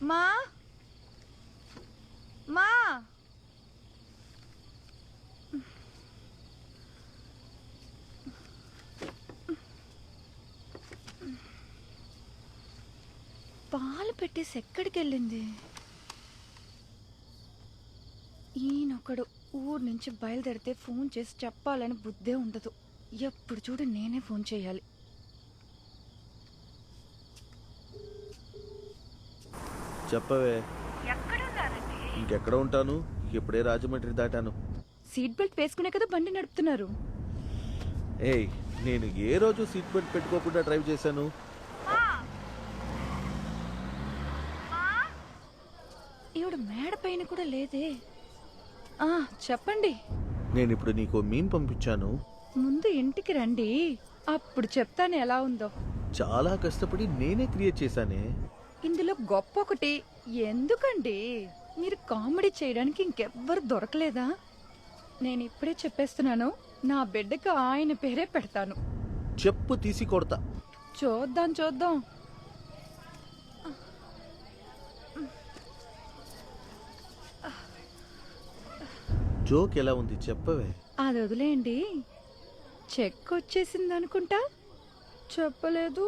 మా మా పాలు పెట్టేసి ఎక్కడికి వెళ్ళింది? ఈయనొకడు ఊరు నుంచి బయలుదేరితే ఫోన్ చేసి చెప్పాలని బుద్ధే ఉండదు. ఎప్పుడు చూడు నేనే ఫోన్ చేయాలి. చెప్పవే. ఇంకెక్కడ ఉంటాను? ఇప్పుడే రాజమండ్రి దాటాను. సీట్ బెల్ట్ వేసుకునే కదా బండి నడుపుతున్నారు. ఏయ్, నేను ఏ రోజు సీట్ బెల్ట్ పెట్టుకోకుండా డ్రైవ్ చేశాను? ఈవిడ మేడ పైన కూడా లేదే. చెప్పండి. నేను ఇప్పుడు నీకు మీన్ పంపించాను. ముందు ఇంటికి రండి, అప్పుడు చెప్తాను ఎలా ఉందో. చాలా కష్టపడి నేనే క్రియేట్ చేశానే. ఇందులో గొప్ప ఒకటి, ఎందుకండి మీరు కామెడీ చేయడానికి ఇంకెవ్వరు దొరకలేదా? నేను ఇప్పుడే చెప్పేస్తున్నాను, నా బిడ్డకు ఆయన పేరే పెడతాను. చెప్పు తీసి కొడతా. చూద్దాం చూద్దాం. జోక్ ఎలా ఉంది చెప్పవే. అది వదిలేయండి. చెక్ వచ్చేసింది అనుకుంటా. చెప్పలేదు.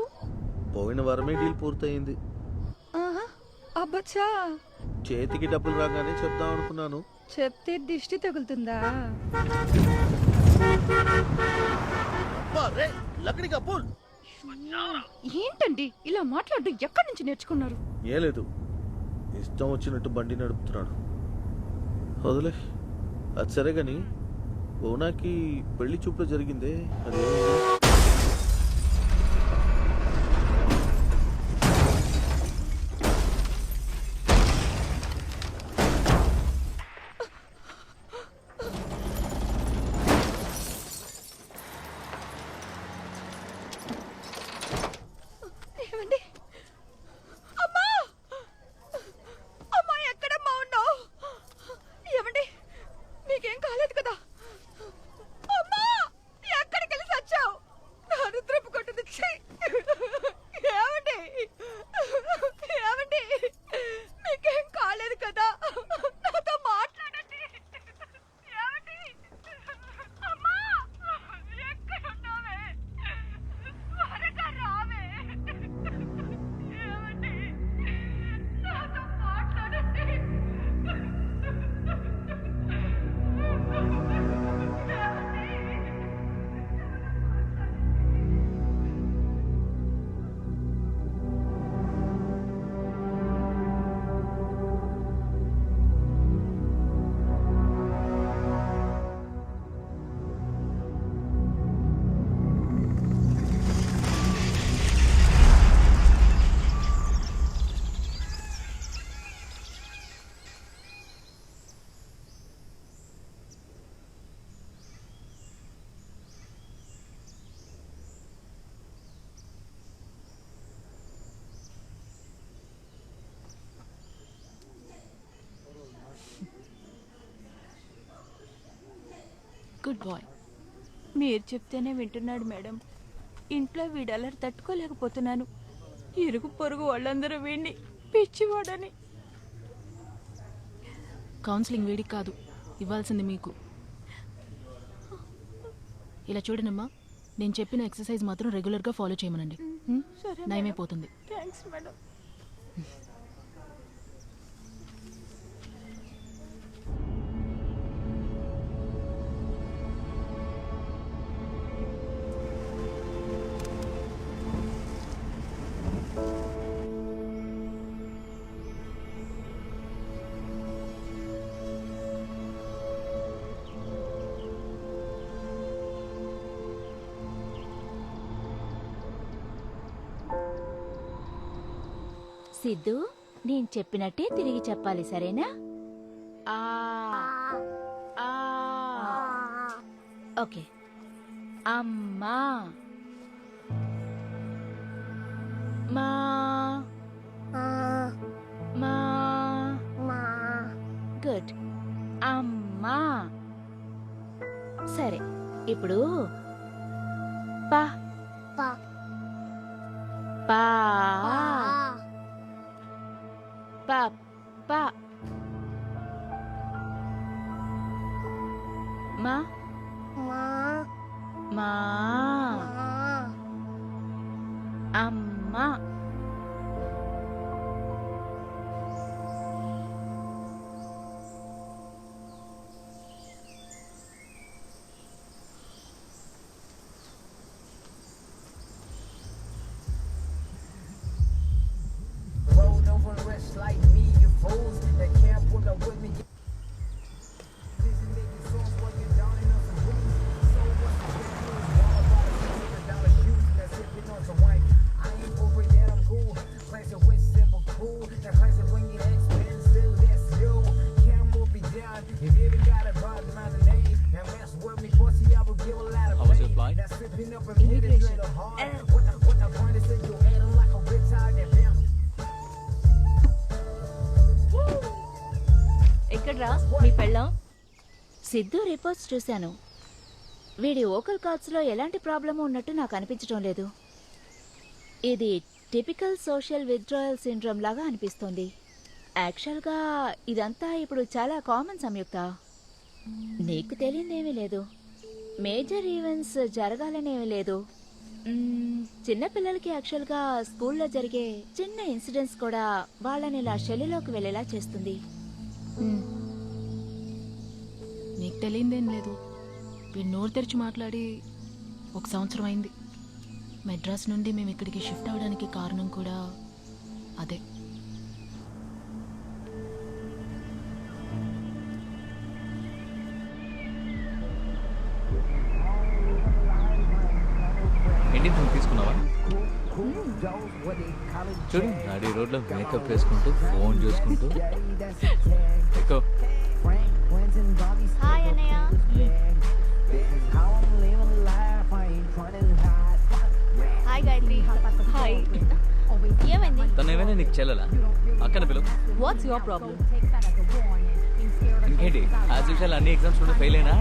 పోయిన వారమే డీల్ పూర్తయింది. అబ్బచ్చా, చేతికి డబ్బులు రాగానే చెప్దాం అనుకున్నాను. చెప్తే దిష్టి తగులుతుందా? ఏంటండి ఇలా మాట్లాడడం ఎక్కడి నుంచి నేర్చుకున్నారు? ఏ లేదు, ఇష్టం వచ్చినట్టు బండి నడుపుతున్నాడు. వదిలే. అది సరే గాని ఓనాకి పెళ్లి చూపులో జరిగిందే అదే. Good boy. మీరు చెప్తేనే వింటున్నాడు మేడం. ఇంట్లో వీడలరి తట్టుకోలేకపోతున్నాను. ఇరుగు పొరుగు వాళ్ళందరూ వీడిని పిచ్చివాడని. కౌన్సిలింగ్ వీడికి కాదు ఇవ్వాల్సింది మీకు. ఇలా చూడనమ్మా, నేను చెప్పిన ఎక్సర్సైజ్ మాత్రం రెగ్యులర్గా ఫాలో చేయమనండి. నయమైపోతుంది. Thanks madam. సిద్ధు, నేను చెప్పినట్టే తిరిగి చెప్పాలి, సరేనా? ఓకే. అమ్మా, మా మా గుడ్. అమ్మా. సరే, ఇప్పుడు పా పా పా అమ్మా Roll over rest like me, you fools that can't put up with me. Vision making songs while you're downing on some booze. So what's the big news? All about $100 shoes that's sipping on some wine. I ain't over that, I'm cool. Classic with simple cool. That classic when you expensive, that's you. Can't move me down. If you even got a bad man name, and mess with me, pussy, I will give a lot of How was your pain. flight? That's sipping up and hitting a little hard. What the point is that you acting like a retarded family. ఎక్కడ్రా మీ పెళ్ళం? Siddhu reports చూశాను. వీడి vocal కార్డ్స్లో ఎలాంటి problem ఉన్నట్టు నాకు అనిపించడం లేదు. ఇది టిపికల్ సోషల్ విత్డ్రాయల్ సిండ్రోమ్ లాగా అనిపిస్తోంది. యాక్చువల్గా ఇదంతా ఇప్పుడు చాలా కామన్ సంయుక్త. నీకు తెలియదేమీ లేదు. మేజర్ ఈవెంట్స్ జరగాలనేమీ లేదు. చిన్నపిల్లలకి యాక్చువల్గా స్కూల్లో జరిగే చిన్న ఇన్సిడెంట్స్ కూడా వాళ్ళని ఇలా షెల్లులోకి వెళ్ళేలా చేస్తుంది. నీకు తెలియదేం లేదు. వీడు నోరు తెరిచి మాట్లాడి 1 సంవత్సరం అయింది. మెడ్రాస్ నుండి మేము ఇక్కడికి షిఫ్ట్ అవ్వడానికి కారణం కూడా అదే. ఇండియన్ ఫోన్ తీసుకున్నావా? చూడు నాడి రోడ్లో మేకప్ వేసుకుంటూ ఫోన్ చూసుకుంటూ ఎక్కువ. హాయ్ అన్నయ్య. హాయ్ గాయత్రి. హాయ్. ఏమైంది? తను ఏమైనా నీకు చెల్లలా? అక్కడ పిలువు. What's your problem? ఇంకేంటి యాజ్ యూజువల్ అన్ని ఎగ్జామ్స్ కూడా ఫెయిల్ అయినా?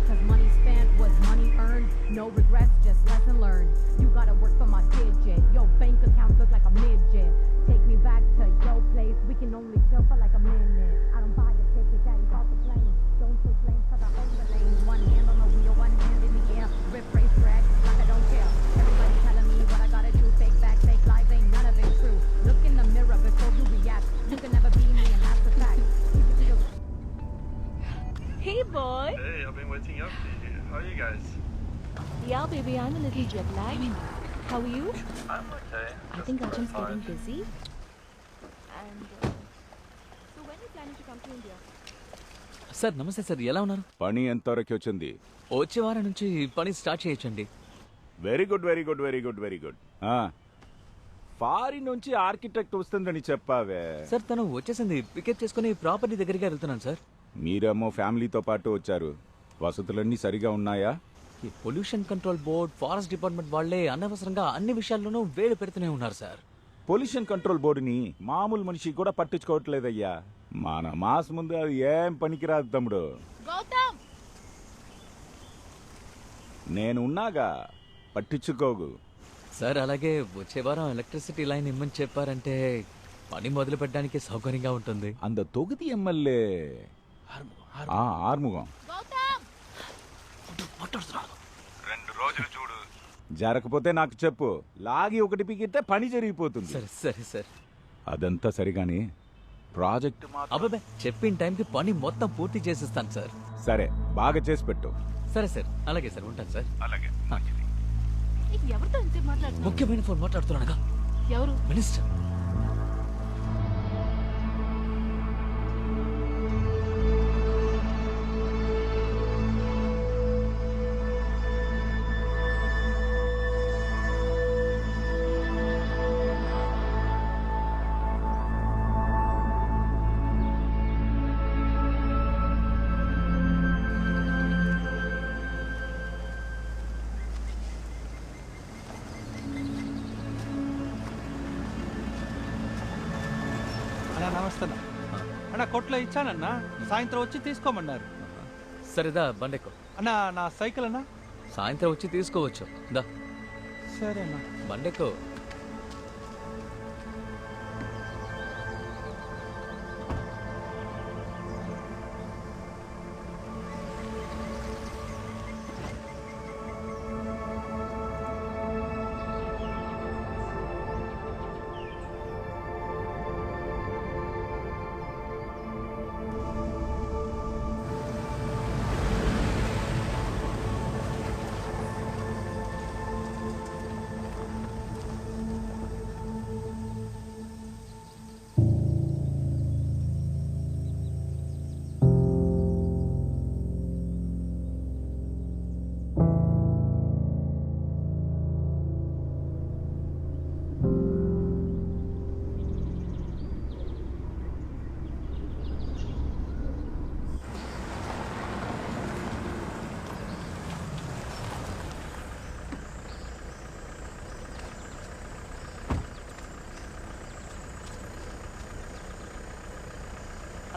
Cause money spent was money earned. No regrets, just lesson learned. You gotta work for my digit. Your bank account look like a midget. Take me back to your place. We can only chill for like a minute. I don't buy a ticket, daddy's off the plane. Don't take blame cause I own the lane. One hand on the wheel, one hand in the air. Rip race track like I don't care. Everybody telling me what I gotta do. Fake back, fake lies, ain't none of it true. Look in the mirror before you react. You can never be me and that's a fact. Keep it real. Hey boy. Hey, I've been waiting up for you. How are you guys? Yeah baby, I'm a little jet lagged. How are you? I'm okay. I think Arjun's getting busy. And so when are you planning to come to India? Sir నమస్తే sir, ఎలా ఉన్నారు? పని ఎంతవరకు వచ్చింది? వచ్చే వారం నుంచి పని స్టార్ట్ చేయొచ్చండి. Very good very good very good very good. Foreign నుంచి ఆర్కిటెక్ట్ వస్తుందని చెప్పావే. సార్ తను వచ్చేసింది, పికప్ చేసుకుని ప్రాపర్టీ దగ్గరికి వెళ్తున్నాను సార్. మీరేమో ఫ్యామిలీతో పాటు వచ్చారు. వసతులన్నీ సరిగా ఉన్నాయా? ఈ pollution control board, forest department వాళ్ళే అనవసరంగా అన్ని విషయాల్లోనూ వేలు పెడుతూనే ఉన్నారు సార్. పొల్యూషన్ కంట్రోల్ బోర్డుని మామూలు మనిషి కూడా పట్టించుకోవట్లేదయ్యా. మన మాస్ ముందు అది ఏం పనికిరాదు తమ్ముడు. నేను ఉన్నాగా, పట్టించుకోగు. సార్ అలాగే వచ్చే వారం ఎలక్ట్రిసిటీ లైన్ ఇమ్మని చెప్పారంటే పని మొదలు పెట్టడానికి సౌకర్యంగా ఉంటుంది. అంత తొగది ఎమ్మెల్యే ఆర్ముగం 2 రోజులు చూడు. జరగకపోతే నాకు చెప్పు, లాగి ఒకటి పీకితే పని జరిగిపోతుంది. సరే సరే సార్. అదంతా సరిగాని ప్రాజెక్ట్ అబ్బాబే చెప్పిన టైంకి పని మొత్తం పూర్తి చేసిస్తాను సార్. సరే, బాగా చేసి పెట్టు. సరే సార్, అలాగే సార్, ఉంటాను సార్. అలాగే. ఎవరితో ఇంత మాట్లాడుతున్నా? ముఖ్యమైన ఫోన్ మాట్లాడుతున్నానుగా. ఎవరు? మినిస్టర్. అన్న కొట్లో ఇచ్చానన్నా, సాయంత్రం వచ్చి తీసుకోమన్నారు. సరేదా బండెక్కో. అన్నా నా సైకిల్ అన్నా సాయంత్రం వచ్చి తీసుకోవచ్చు. దా సరేనా బండెక్కో.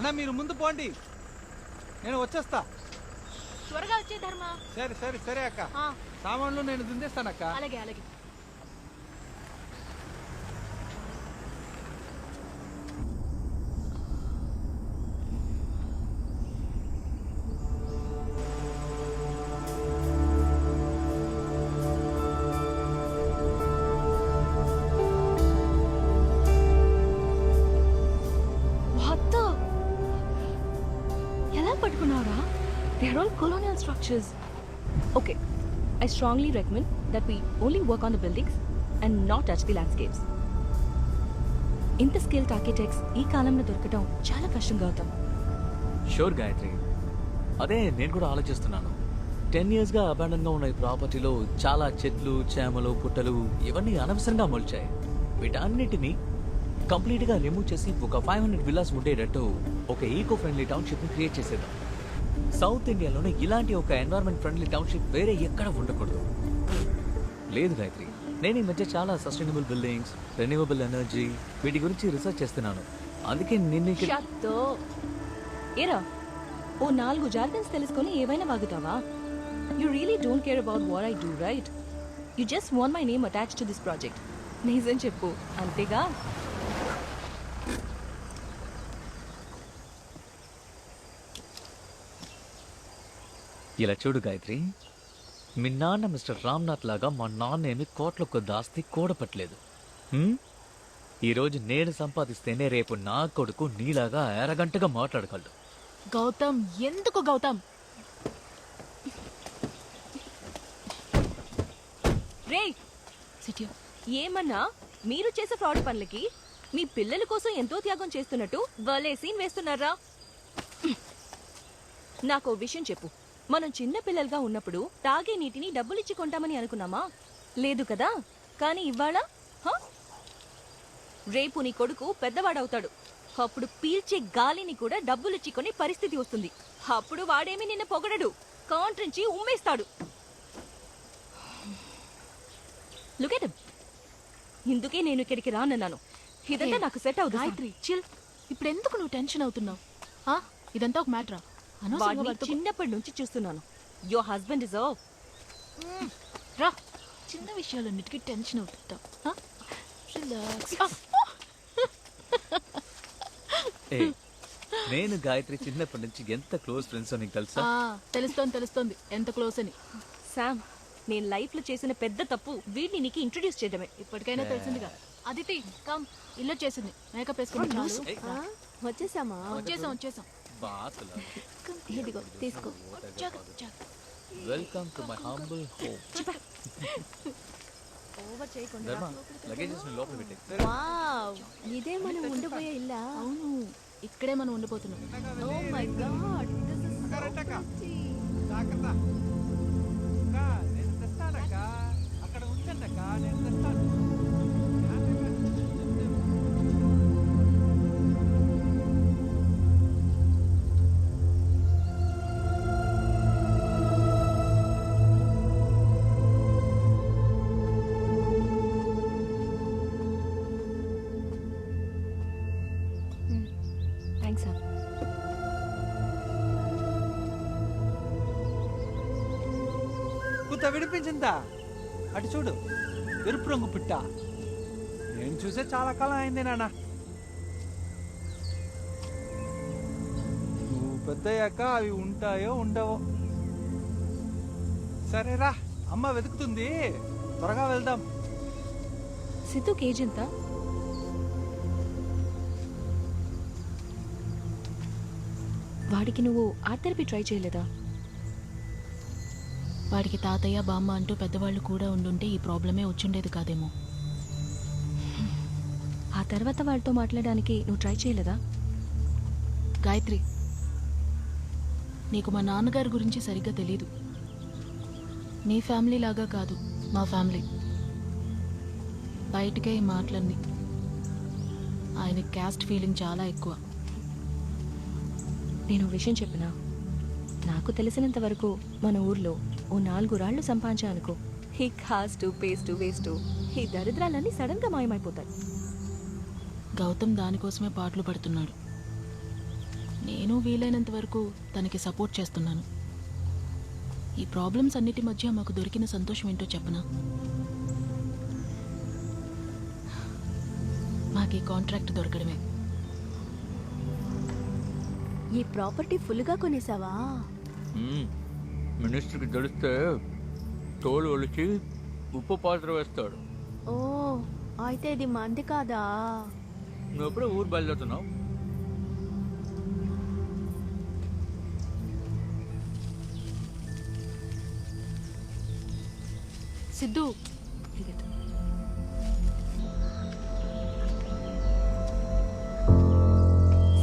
అన్న మీరు ముందు పోండి, నేను వచ్చేస్తా. త్వరగా వచ్చే ధర్మ. సరే సరే సరే అక్క, సామాన్లు నేను దిందేస్తానక్క. అలాగే అలాగే. ఎలా పట్టుకున్నారా? They are all colonial structures. Okay, I strongly recommend that we only work on the buildings and not touch the landscapes. ఇంత స్కిల్డ్ ఆర్కిటెక్ట్స్ ఈ కాలంలో దొరకడం చాలా కష్టంగా అవుతాం. షూర్ గాయత్రి, అదే నేను కూడా ఆలోచిస్తున్నాను. 10 yearsగా అబాండన్గా ఉన్న ఈ ప్రాపర్టీలో చాలా చెట్లు, చేమలు, పుట్టలు ఇవన్నీ అనవసరంగా మొలిచాయి. వీటన్నిటిని కంప్లీట్గా రిమూవ్ చేసి ఒక 500 విల్లాస్ ఉండేటట్టు ఒక ఈకో ఫ్రెండ్లీ టౌన్షిప్ని క్రియేట్ చేసేద్దాం. సౌత్ ఇండియాలోనే ఇలాంటి ఒక ఎన్వైరన్మెంట్ ఫ్రెండ్లీ టౌన్షిప్ వేరే ఎక్కడ ఉండకూడదు. లేదు గాయత్రి, నేను ఈ మధ్య చాలా సస్టైనబుల్ బిల్డింగ్స్, రెన్యూవబుల్ ఎనర్జీ వీటి గురించి రీసెర్చ్ చేస్తున్నాను. అందుకే నిన్ను ఏరా, ఓ 4 జార్గన్స్ తెలుసుకొని ఏవైనా వాగుతావా? You really don't care about what I do, right? You just want my name attach to this project. నిజం చెప్పు, అంతేగా? ఇలా చూడు గాయత్రి, మీ నాన్న మిస్టర్ రామ్నాథ్ లాగా మా నాన్న ఏమి కోట్ల కొద్ది ఆస్తి కూడపట్లేదు. ఈరోజు నేను సంపాదిస్తేనే రేపు నా కొడుకు నీలాగా అరగంటగా మాట్లాడగలడు. గౌతమ్, ఎందుకు గౌతమ్? రే ఏమన్నా మీరు చేసే ఫ్రాడ్ పనులకి మీ పిల్లల కోసం ఎంతో త్యాగం చేస్తున్నట్టు వాళ్ళే సీన్ వేస్తున్నారా? నాకు విషయం చెప్పు, మనం చిన్న పిల్లలుగా ఉన్నప్పుడు తాగే నీటిని డబ్బులిచ్చి కొంటామని అనుకున్నామా? లేదు కదా. కానీ ఇవాళ రేపు నీ కొడుకు పెద్దవాడవుతాడు. అప్పుడు పీల్చే గాలిని కూడా డబ్బులిచ్చి కొనే పరిస్థితి వస్తుంది. అప్పుడు వాడేమి నిన్ను పొగడడు, కాంట్రించి ఉమ్మేస్తాడు. Look at him. ఇందుకే నేను ఇక్కడికి రానన్నాను. ఇదంతా నాకు సెట్ అవుతుంది. గాయత్రి చిల్. ఇప్పుడు ఎందుకు నువ్వు టెన్షన్ అవుతున్నావు? ఇదంతా ఒక మ్యాటరా? చిన్నప్పటి నుంచి చూస్తున్నాను. Your husband is of. రా, చిన్న విషయాలన్నిటికీ టెన్షన్ అవుతుందా? నేను గాయత్రి చిన్నప్పటి నుంచి ఎంత క్లోజ్ ఫ్రెండ్స్ నీకు తెలుసా? తెలుస్తోంది ఎంత క్లోజ్ అని. శామ్, నేను లైఫ్ లో చేసిన పెద్ద తప్పు వీడిని నీకు ఇంట్రొడ్యూస్ చేయడమే. ఇప్పటికైనా తెలిసిందిగా. అదితి కమ్, ఇల్లు వచ్చేసింది. మేకప్ వేసుకుని వచ్చేసామా? వచ్చేసాం. ఇదిగో తీసుకో. Welcome to my humble home. Over చేయకుండా ధర్మ, లగేజెస్ ని లోపల పెట్టే. వావ్, ఇదే మనం ఉండబోయే ఇల్లా? అవును, ఇక్కడే మనం ఉండిపోతున్నాం. Oh my god, this is so pretty. జాగ్రత్త అక్క, నేను తెస్తానక్క. అక్కడ ఉంచండక్క, నేను తెస్తాను. Thanks sir. కుత్త విడిపించిందా? అటు చూడు, ఎరుపు రంగు పిట్ట. నేను చూసే చాలా కాలం అయింది నాన్న. నువ్వు పెద్దయ్యాక అవి ఉంటాయో ఉండవో. సరేరా, అమ్మ వెతుకుతుంది, త్వరగా వెళ్దాం. సిద్ధు కేజ్ ఎంత? వాడికి నువ్వు ఆర్ట్ థెరపీ ట్రై చేయలేదా? వాడికి తాతయ్య, బామ్మ అంటూ పెద్దవాళ్ళు కూడా ఉండుంటే ఈ ప్రాబ్లమే వచ్చిండేది కాదేమో. ఆ తర్వాత వాళ్ళతో మాట్లాడడానికి నువ్వు ట్రై చేయలేదా? గాయత్రి, నీకు మా నాన్నగారి గురించి సరిగ్గా తెలీదు. నీ ఫ్యామిలీ లాగా కాదు మా ఫ్యామిలీ. బయటకే ఈ మాటలన్నీ. ఆయన క్యాస్ట్ ఫీలింగ్ చాలా ఎక్కువ. నేను విషయం చెప్పినా, నాకు తెలిసినంత వరకు మన ఊర్లో ఓ 4 రాళ్లు సంపాదించా అనుకో, ఈ కాస్ట్, పేస్ట్, వేస్ట్, ఈ దరిద్రాలన్నీ సడన్ గా మాయమైపోతాయి. గౌతమ్ దానికోసమే పాటలు పడుతున్నాడు. నేను వీలైనంత వరకు తనకి సపోర్ట్ చేస్తున్నాను. ఈ ప్రాబ్లమ్స్ అన్నిటి మధ్య మాకు దొరికిన సంతోషం ఏంటో చెప్పనా? మాకు ఈ కాంట్రాక్ట్ దొరకడమే. ఈ ప్రాపర్టీ ఫుల్గా కొనేసావా? మినిస్టర్కి తెలిస్తే తోలు ఒలిచి ఉప్పు పాత్ర వేస్తాడు. ఓ అయితే ఇది మంది కాదా? నువ్వు ఎప్పుడే ఊరు బయలుదేరుతున్నావు? సిద్ధు,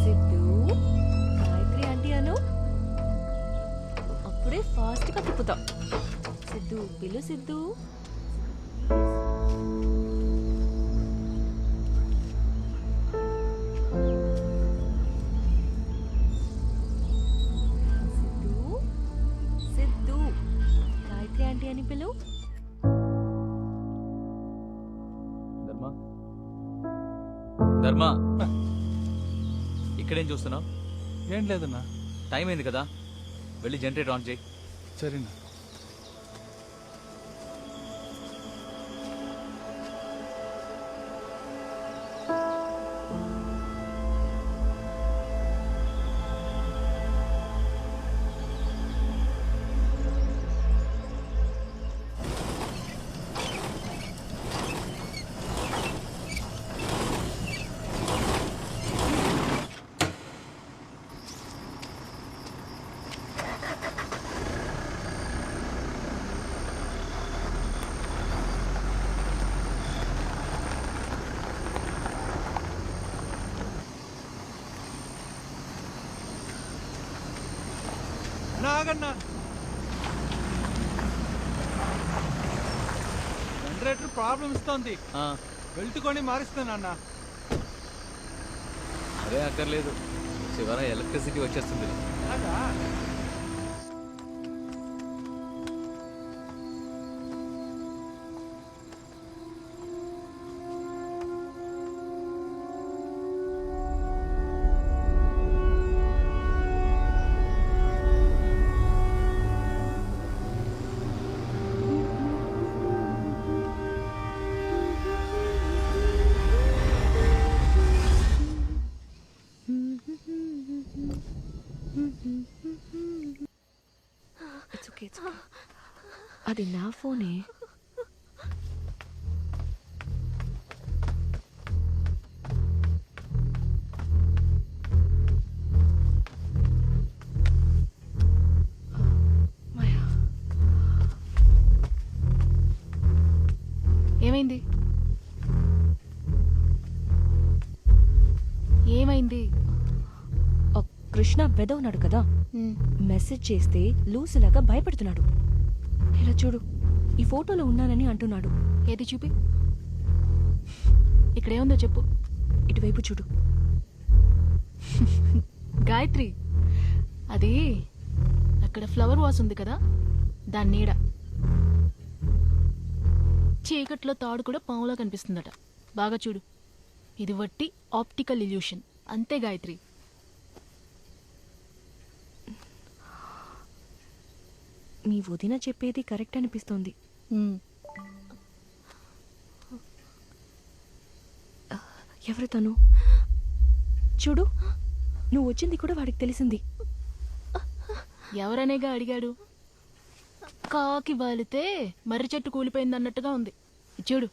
సిద్ధు, గాయత్రి ఆంటీ అను. అప్పుడే ఫాస్ట్గా తిప్పుతాం. సిద్ధు పిలు సిద్ధు. సిద్ధు, సిద్ధు, గాయత్రి ఆంటీ అని పిలు. ధర్మా, ధర్మా, ఇక్కడేం చూస్తున్నావు? ఏం లేదన్నా. టైం అయింది కదా, వెళ్ళి జనరేటర్ ఆన్ చేయి. సరేనా. ఆగన్నా, జనరేటర్ ప్రాబ్లం ఇస్తోంది. వెళ్తుకొని మారుస్తానన్నా. అదే అక్కర్లేదు, చివర ఎలక్ట్రిసిటీ వచ్చేస్తుంది. అలాగా? అది నా ఫోనే. ఏమైంది? ఏమైంది? కృష్ణ వెదవున్నాడు కదా, మెసేజ్ చేస్తే లూసులాగా భయపెడుతున్నాడు. ఇలా చూడు, ఈ ఫోటోలో ఉన్నానని అంటున్నాడు. ఏది చూపి, ఇక్కడేముందో చెప్పు. ఇటువైపు చూడు. గాయత్రి, అది అక్కడ ఫ్లవర్ వాస్ ఉంది కదా, దాని నీడ. చీకట్లో తాడు కూడా పాములా కనిపిస్తుందట. బాగా చూడు, ఇది వట్టి ఆప్టికల్ ఇల్యూషన్ అంతే గాయత్రి. మీ వదిన చెప్పేది కరెక్ట్ అనిపిస్తోంది. ఎవరు తను? చూడు, నువ్వు వచ్చింది కూడా వాడికి తెలిసింది. ఎవరనేగా అడిగాడు? కాకి వాలితే మర్రి చెట్టు కూలిపోయింది అన్నట్టుగా ఉంది. చూడు,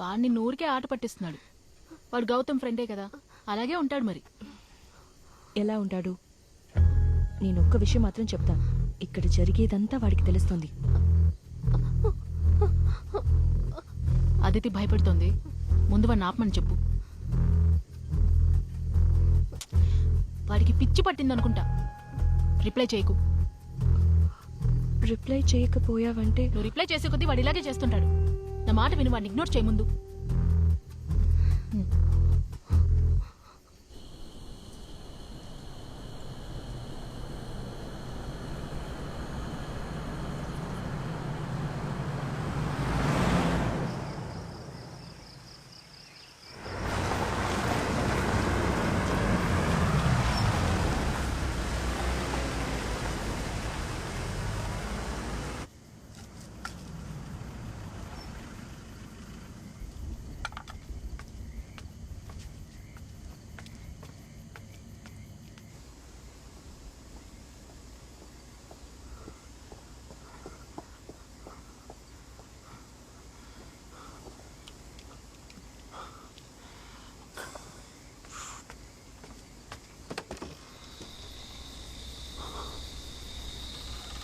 వాడిని నూరికే ఆట పట్టిస్తున్నాడు. వాడు గౌతమ్ ఫ్రెండే కదా, అలాగే ఉంటాడు. మరి ఎలా ఉంటాడు? నేను ఒక్క విషయం మాత్రం చెప్తాను, ఇక్కడ జరిగేదంతా వాడికి తెలుస్తుంది. అదితి భయపడుతోంది, ముందు వాడిని ఆపమని చెప్పు. వాడికి పిచ్చి పట్టిందనుకుంటా. రిప్లై చేయకు. రిప్లై చేయకపోయావంటే? నువ్వు రిప్లై చేసే కొద్దీ వాడు ఇలాగే చేస్తుంటాడు. నా మాట విని వాడిని ఇగ్నోర్ చేయ ముందు.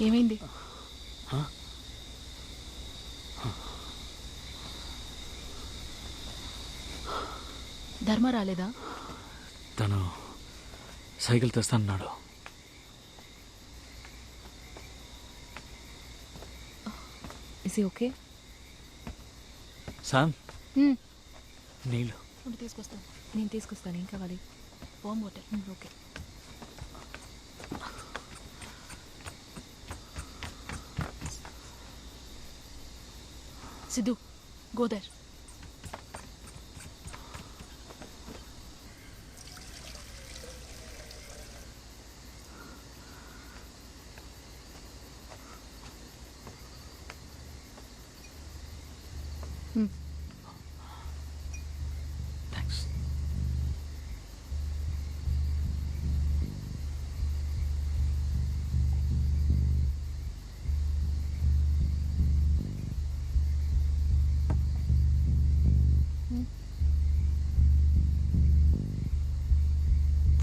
ఏమైంది? ధర్మ రాలేదా? తను సైకిల్ తెస్తానన్నాడు. Is okay? శామ్, నీళ్ళు. తీసుకొస్తాను. నేను తీసుకొస్తాను. ఏం కావాలి? Warm water. Okay. Siddhu, go there. Thanks.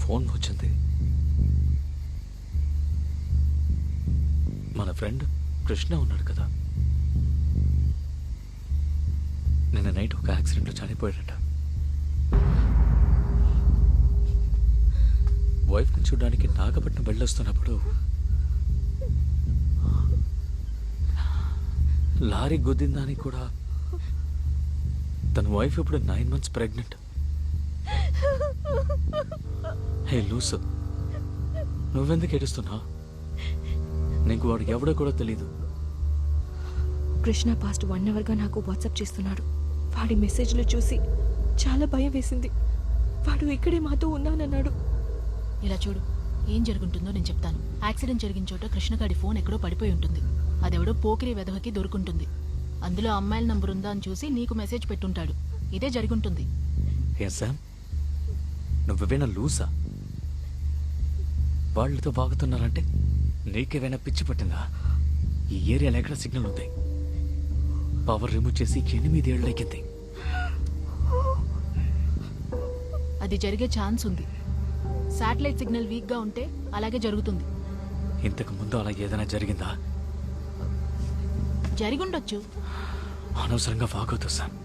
Phone వచ్చింది. మన ఫ్రెండ్ కృష్ణ ఉన్నాడు కదా, నిన్న నైట్ ఒక యాక్సిడెంట్లో చనిపోయాడట. వైఫ్ని చూడడానికి నాగపట్నం వెళ్ళొస్తున్నప్పుడు లారీ గుద్దిందని కూడా తన వైఫ్ ఇప్పుడు 9 months ప్రెగ్నెంట్. హే లూసు, నువ్వెందుకు ఏడుస్తున్నావు? నీకు వాడు ఎవడో కూడా తెలీదు. కృష్ణ పాస్ట్ 1 hourగా నాకు వాట్సాప్ చేస్తున్నాడు. వాడి మెసేజ్లు చూసి చాలా భయం వేసింది. వాడు ఇక్కడే మాతో ఉన్నానన్నాడు. ఇలా చూడు, ఏం జరుగుంటుందో నేను చెప్తాను. యాక్సిడెంట్ జరిగిన చోట కృష్ణగాడి ఫోన్ ఎక్కడో పడిపోయి ఉంటుంది. అదెవడో పోకిరి వెధవకి దొరుకుంటుంది. అందులో అమ్మాయిల నంబర్ ఉందా అని చూసి నీకు మెసేజ్ పెట్టుంటాడు. ఇదే జరుగుంటుంది. ఏ శామ్, నువ్వేనా లూసా? వాళ్ళతో బాగుతున్నారంటే నీకేమైనా పిచ్చి పట్టిందా? ఈ ఏరియాలో ఎక్కడ సిగ్నల్ ఉంది? పవర్ రిమూవ్ చేసి 8 ఏళ్ళు ఎక్కింది. అది జరిగే ఛాన్స్ ఉంది. శాటిలైట్ సిగ్నల్ వీక్గా ఉంటే అలాగే జరుగుతుంది. ఇంతకు ముందు అలా ఏదైనా జరిగిందా? జరిగుండొచ్చు. అనవసరంగా వాగొద్దు శామ్.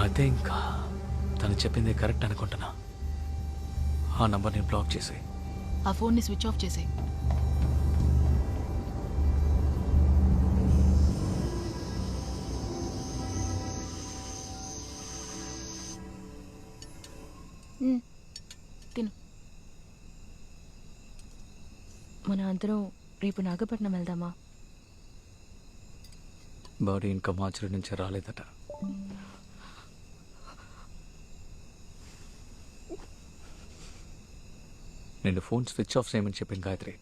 అదే ఇంకా తను చెప్పింది కరెక్ట్ అనుకుంటున్నా. ఆ నంబర్ని బ్లాక్ చేసి ఆ ఫోన్ని స్విచ్ ఆఫ్ చేసే. తిను. మన అందరం రేపు నాగపట్నం వెళ్దామా? బాడీ ఇంకా మార్చురీ నుంచి రాలేదట. నేను ఫోన్ స్విచ్ ఆఫ్ చేయమని చెప్పింది గాయత్రి.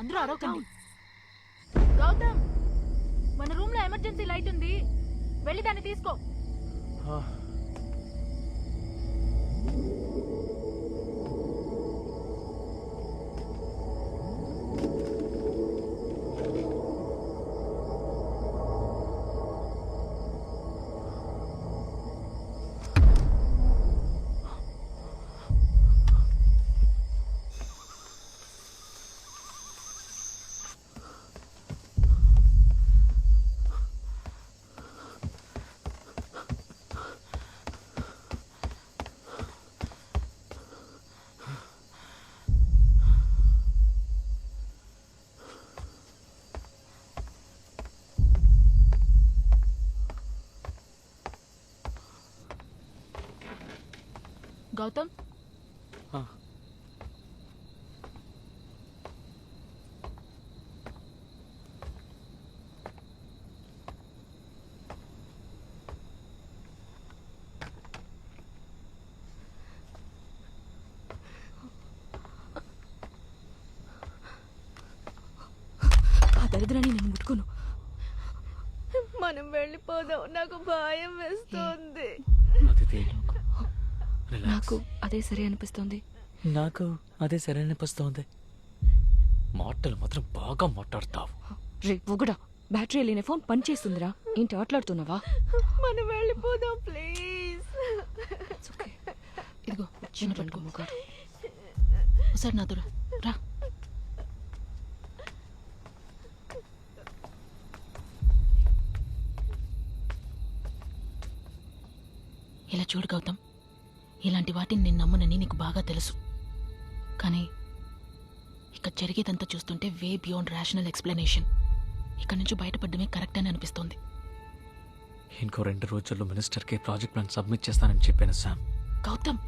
అందరూ అరవకండి. గౌతమ్, మన రూమ్ లో ఎమర్జెన్సీ లైట్ ఉంది, వెళ్ళి దాన్ని తీసుకో. గౌతమ్, ఆ దరిద్రాన్ని నేను ముట్టుకోను. మనం వెళ్ళిపోదాం, నాకు భయం వేస్తుంది. అదితి, నాకు అదే సరే అనిపిస్తుంది. నాకు అదే సరే అనిపిస్తోంది. మాటలు మాత్రం బాగా మాట్లాడతావు. రే ఒకడా, బ్యాటరీ లేని ఫోన్ పనిచేస్తుందిరా. ఏంటి ఆటలాడుతున్నావా? మనం వెళ్ళిపోదాం ప్లీజ్. ఇదిగో చిన్న పట్టుకో. ఒకసారి నాతో రా. ఇలా చూడు గౌతమ్, ఇలాంటి వాటిని నేను నమ్మనని నీకు బాగా తెలుసు. కానీ ఇక్కడ జరిగేదంతా చూస్తుంటే వే బియాండ్ రేషనల్ ఎక్స్ప్లెనేషన్. ఇక్కడ నుంచి బయటపడమే కరెక్ట్ అని అనిపిస్తోంది. ఇంకో 2 రోజుల్లో మినిస్టర్కి ప్రాజెక్ట్ ప్లాన్ సబ్మిట్ చేస్తానని చెప్పాను శామ్. గౌతమ్,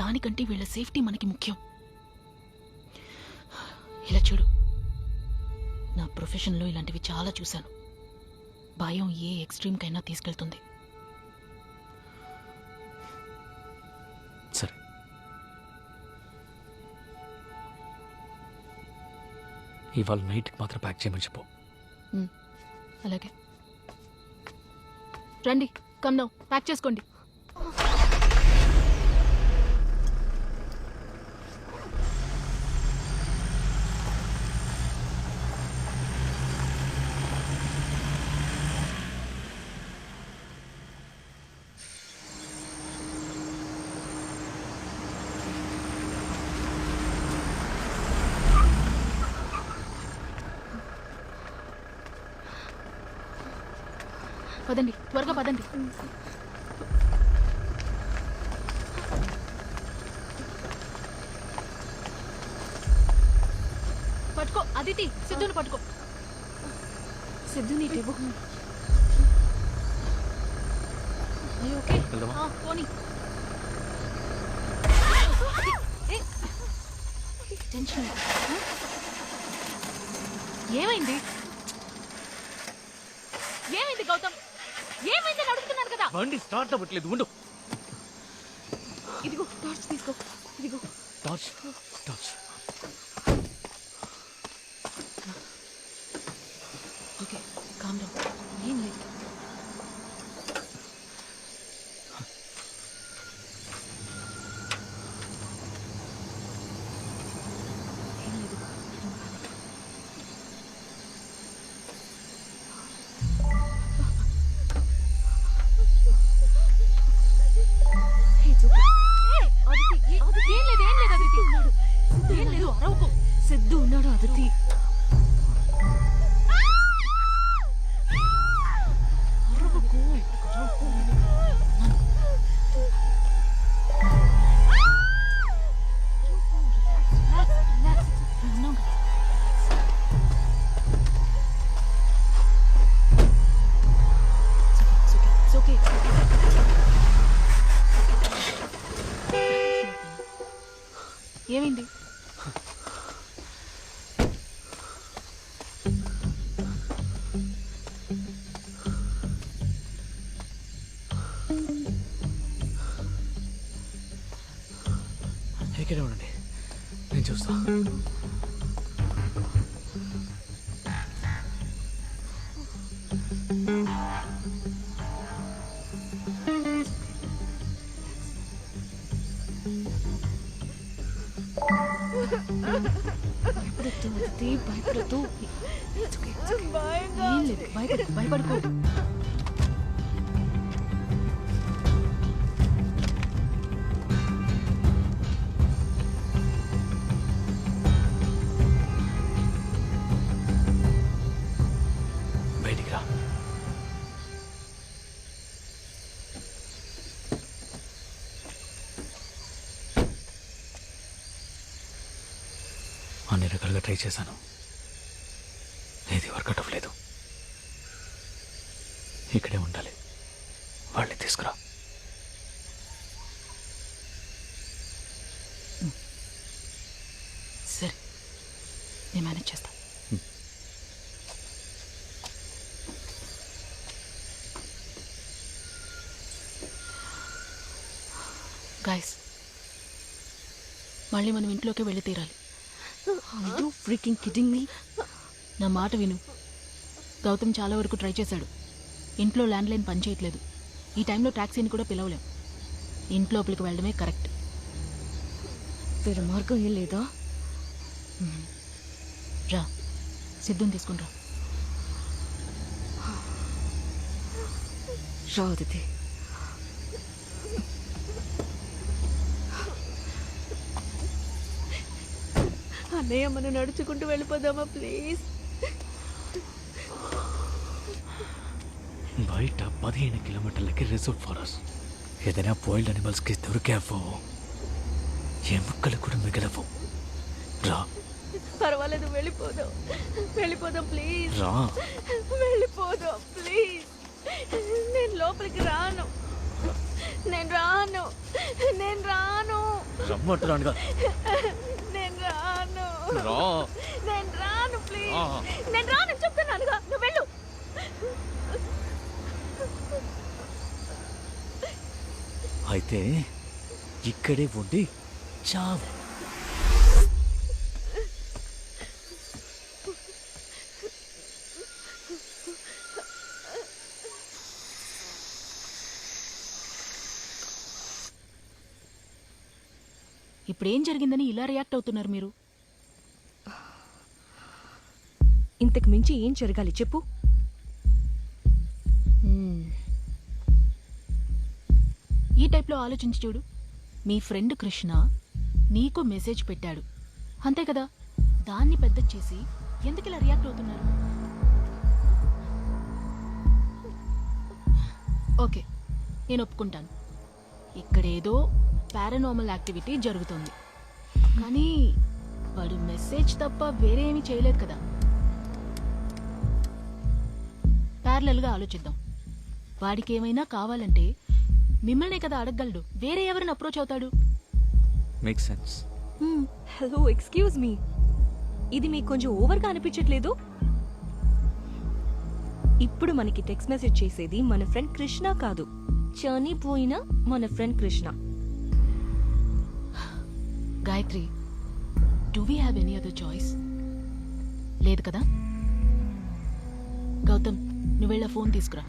దానికంటే వీళ్ళ సేఫ్టీ మనకి ముఖ్యం. ఇలా చూడు, నా ప్రొఫెషన్లో ఇలాంటివి చాలా చూశాను. భయం ఏ ఎక్స్ట్రీమ్కైనా తీసుకెళ్తుంది. సరే, ఇవాళ నైట్కి మాత్రం ప్యాక్ చేయమని చెప్పు. అలాగే. రండి, కమ్ నౌ, ప్యాక్ చేసుకోండి. పదండి, త్వరగా పదండి. పట్టుకో అదితి, సిద్ధుని పట్టుకో. సిద్ధు నీటివ్వు. ఓకే, వెళ్దామా? పోనీ. టెన్షన్. ఏమైంది? ఏమైంది గౌతమ్? ఏమైంది అడుగుతున్నాను కదా. బండి స్టార్ట్ అవ్వట్లేదు, ఉండు. ఇదిగో టార్చ్ తీసుకో. ఇదిగో torch. Torch. Okay, calm down. ఏం లేదు. ఏం లేదు. It's okay. ఏం లేదు, ఏం లేదు అదితి. ఏం లేదు, అరవకు. సిద్ధు ఉన్నాడు అదితి. అరవకు. ఏమైంది? ఇక్కడే ఉండండి, నేను చూస్తా. ఆదితి భయపడద్దు. ఏం లేదు, భయపడుకో. బయటికి రా. అన్ని రకాలుగా ట్రై చేశాను, ఏది వర్కౌట్ అవ్వలేదు. ఇక్కడే ఉండాలి, వాళ్ళని తీసుకురా. సరే, నేను మేనేజ్ చేస్తా. గాయస్, మళ్ళీ మనం ఇంట్లోకి వెళ్ళి తీరాలి. Are you freaking kidding me? నా మాట విను. గౌతమ్ చాలా వరకు ట్రై చేశాడు. ఇంట్లో ల్యాండ్లైన్ పనిచేయట్లేదు. ఈ టైంలో ట్యాక్సీని కూడా పిలవలేం. ఇంట్లోపలికి వెళ్ళడమే కరెక్ట్. వేరే మార్గం ఏం లేదా? రా, సిద్ధుని తీసుకుని రా. రా ఆదితి. అన్నయ్య, మనం నడుచుకుంటూ వెళ్ళిపోదామా ప్లీజ్? బయట 15 కిలోమీటర్లకి రిజర్వ్ ఫారెస్ట్. ఏదైనా బాయిల్డ్ అనిమల్స్కి దొరికావో ఎముకలు కూడా మిగలవు. రా. పర్వాలేదు, వెళ్ళిపోదాం. వెళ్ళిపోదాం ప్లీజ్. రా. వెళ్ళిపోదాం ప్లీజ్. నేను లోపలికి రాను. నేను రాను. నేను రాను. రమ్మంటున్నానుగా. నేను రాను. రా. నేను రాను ప్లీజ్. నేను రాను చెప్తున్నానుగా, నువ్వు వెళ్ళు. అయితే ఇక్కడే ఉండి చావు. ఇప్పుడేం జరిగిందని ఇలా రియాక్ట్ అవుతున్నారు మీరు? ఇంతకు మించి ఏం జరగాలి చెప్పు? ఈ టైప్లో ఆలోచించి చూడు. మీ ఫ్రెండ్ కృష్ణ నీకు మెసేజ్ పెట్టాడు, అంతే కదా? దాన్ని పెద్ద చేసి ఎందుకు ఇలా రియాక్ట్ అవుతున్నారు? ఓకే, నేను ఒప్పుకుంటాను, ఇక్కడేదో పారానార్మల్ యాక్టివిటీ జరుగుతుంది. కానీ వాడు మెసేజ్ తప్ప వేరే ఏమీ చేయలేదు కదా. ప్యారలల్గా ఆలోచిద్దాం. వాడికి ఏమైనా కావాలంటే మిమ్మల్నే కదా అడగగలడు, వేరే ఎవరిని అప్రోచ్ అవుతాడు? Make sense. Hello, excuse me, ఇది మీకు కొంచెం ఓవర్గా అనిపించట్లేదు? ఇప్పుడు మనకి టెక్స్ట్ మెసేజ్ చేసేది మన ఫ్రెండ్ కృష్ణ కాదు, చనిపోయిన మన friend Krishna. Gayatri, do we have any other choice? లేదు కదా. గౌతమ్, నువ్వు వెళ్ళా ఫోన్ తీసుకురా.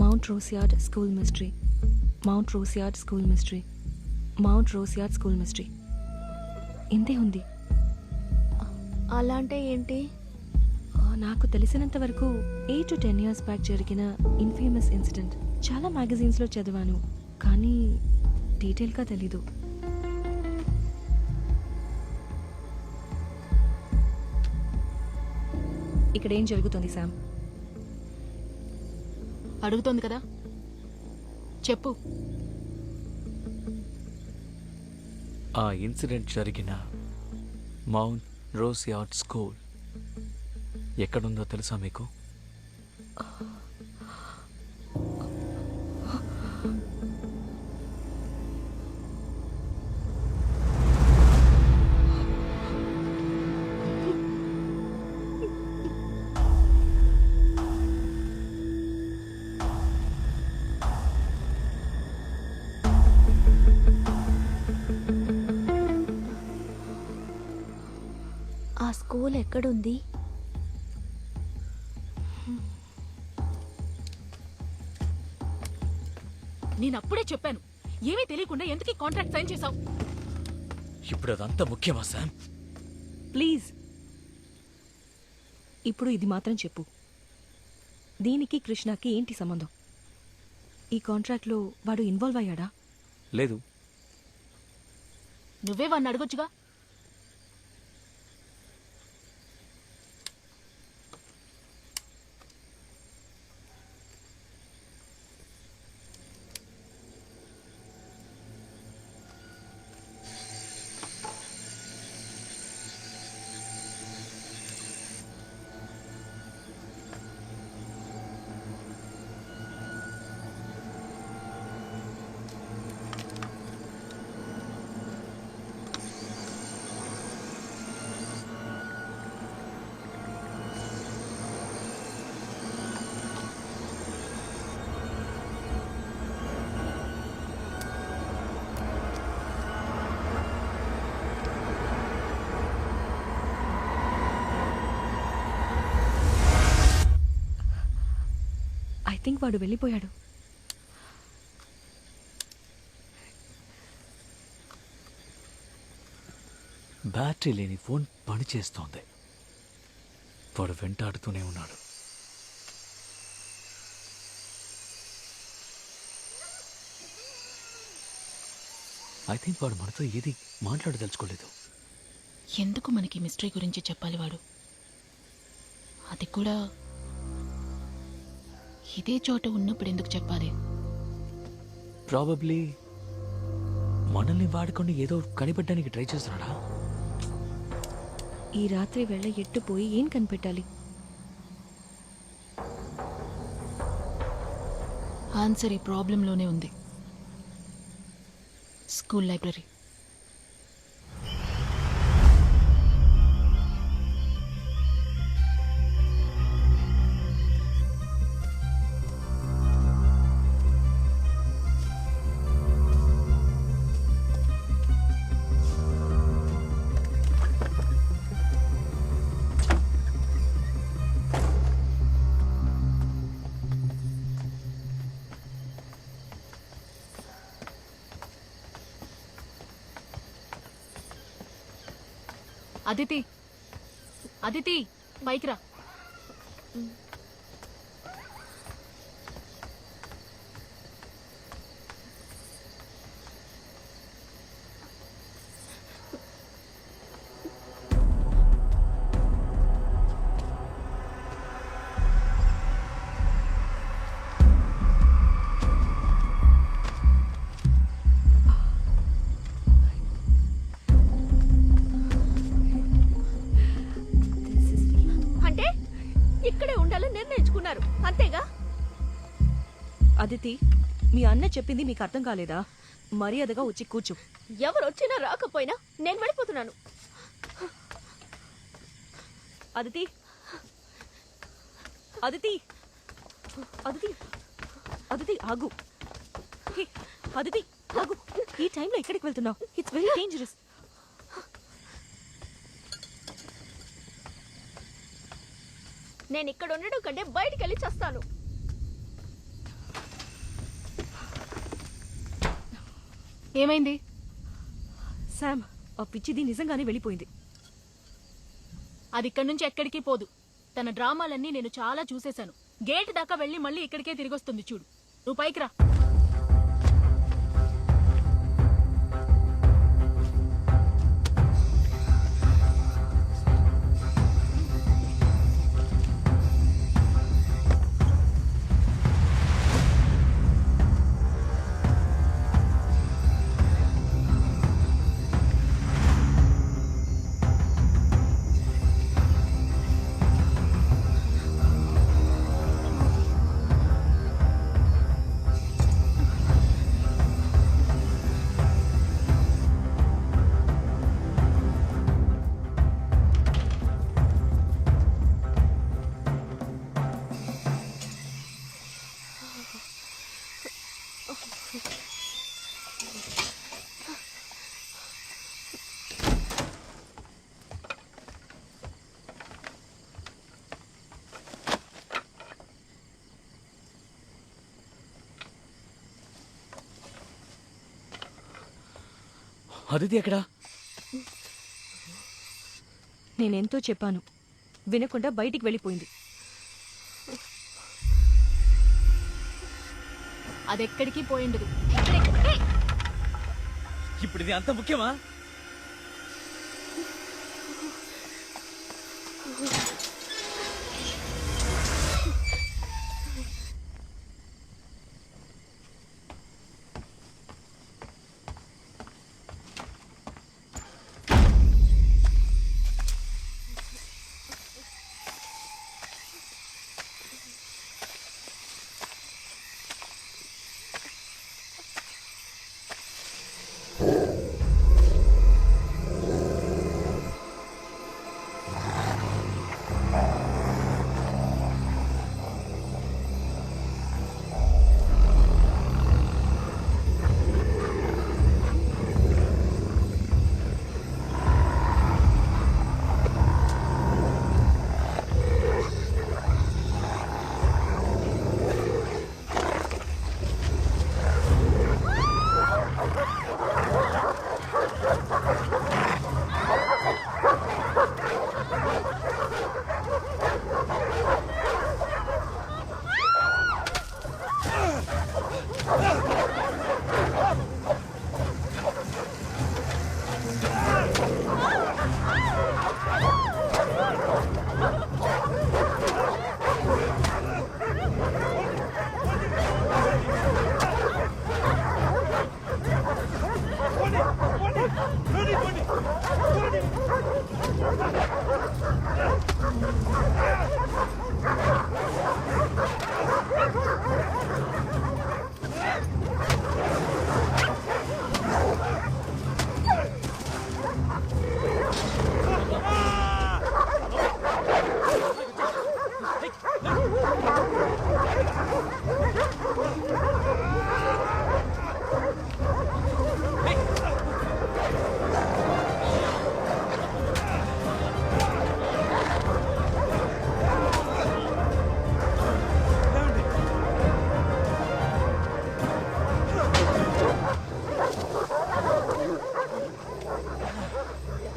Mount Roseyard School Mystery. Mount Roseyard School Mystery. Mount Roseyard School Mystery. ఇంతే ఉంది. అలా అంటే ఏంటి? నాకు తెలిసినంత వరకు 8 to 10 years బ్యాక్ జరిగిన ఇన్ఫేమస్ ఇన్సిడెంట్. చాలా మ్యాగజైన్స్లో చదివాను, కానీ డీటెయిల్గా తెలీదు. ఇక్కడ ఏం జరుగుతుంది శామ్? అడుగుతోంది కదా, చెప్పు. ఆ ఇన్సిడెంట్ జరిగిన మౌంట్ రోజ్ యార్డ్ స్కూల్ ఎక్కడుందో తెలుసా మీకు? ఆ స్కూల్ ఎక్కడుంది? నేను అప్పుడే చెప్పాను, ఏమీ తెలియకుండా ఎందుకు కాంట్రాక్ట్ సైన్ చేశావు? ఇప్పుడు అదంతా ముఖ్యమా శామ్? ప్లీజ్ ఇప్పుడు ఇది మాత్రం చెప్పు, దీనికి కృష్ణకి ఏంటి సంబంధం? ఈ కాంట్రాక్ట్లో వాడు ఇన్వాల్వ్ అయ్యాడా? లేదు. నువ్వే వాడిని అడగొచ్చుగా. ఐ థింక్ వాడు వెళ్ళిపోయాడు. బ్యాటరీ లేని ఫోన్ పనిచేస్తోంది. వాడు వెంటాడుతూనే ఉన్నాడు. ఐ థింక్ వాడు మనతో ఏది మాట్లాడదలుచుకోలేదు. ఎందుకు మనకి మిస్టరీ గురించి చెప్పాలి వాడు? అది కూడా ఇదే చోట ఉన్నప్పుడు ఎందుకు చెప్పాలి? ప్రాబబ్లీ మనల్ని వాడుకొని ఏదో కనిపెట్టడానికి ట్రై చేస్తున్నాడా? ఈ రాత్రి వేళ ఎట్టుపోయి ఏం కనిపెట్టాలి? ఆన్సర్ ఈ ప్రాబ్లంలోనే ఉంది. School library. అదితి, అదితి, పైకి రా. అంటే ఇక్కడే ఉండాలని నిర్ణయించుకున్నారు అంతేగా? అదితి, మీ అన్న చెప్పింది మీకు అర్థం కాలేదా? మర్యాదగా వచ్చి కూర్చో. ఎవరు వచ్చినా రాకపోయినా నేను వెళ్ళిపోతున్నాను. అదితి, అదితి, అదితి, అదితి ఆగు. హే, అదితి ఆగు. ఈ టైంలో ఎక్కడికి వెళ్తున్నావు? It's very dangerous. నేను ఇక్కడ ఉండడం కంటే బయటికి వెళ్ళి చేస్తాను. ఏమైంది? శామ్, ఆ పిచ్చిది నిజంగానే వెళ్ళిపోయింది. అది ఇక్కడి నుంచి ఎక్కడికి పోదు. తన డ్రామాలన్నీ నేను చాలా చూసేశాను. గేట్ దాకా వెళ్ళి మళ్ళీ ఇక్కడికే తిరిగొస్తుంది. చూడు, నువ్వు పైకి రా. అదితి ఎక్కడా? నేనెంతో చెప్పాను, వినకుండా బయటికి వెళ్ళిపోయింది. అదెక్కడికి పోయిండదు. ఇప్పుడు ఇది అంత ముఖ్యమా?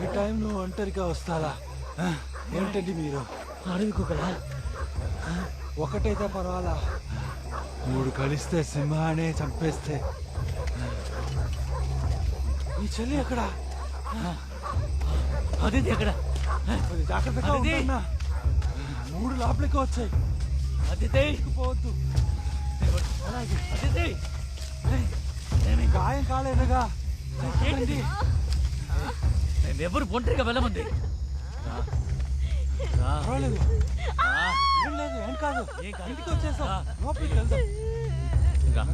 ఈ టైంలో ఒంటరిగా వస్తారా? ఏంటండి మీరు? అడవి కుక్కలా? ఒకటైతే పర్వాలా, 3 కలిస్తే సింహానే చంపేస్తే. ఈ చెల్లి ఎక్కడ? అదితి ఎక్కడా? కొద్ది జాగ్రత్తగా అదితి! ఉండన్నా. 3 లోపలికి వచ్చాయి. అదితి! పోవద్దు. అదితి! గాయం కాలేదుగా. ఏంటి? నేనెవరు ఒంటరిగా వెళ్ళమంది? పర్వాలేదు, ఏం లేదు, ఏం కాదు. ఇంటికి వచ్చేసాం, లోపలికి వెళ్దాం.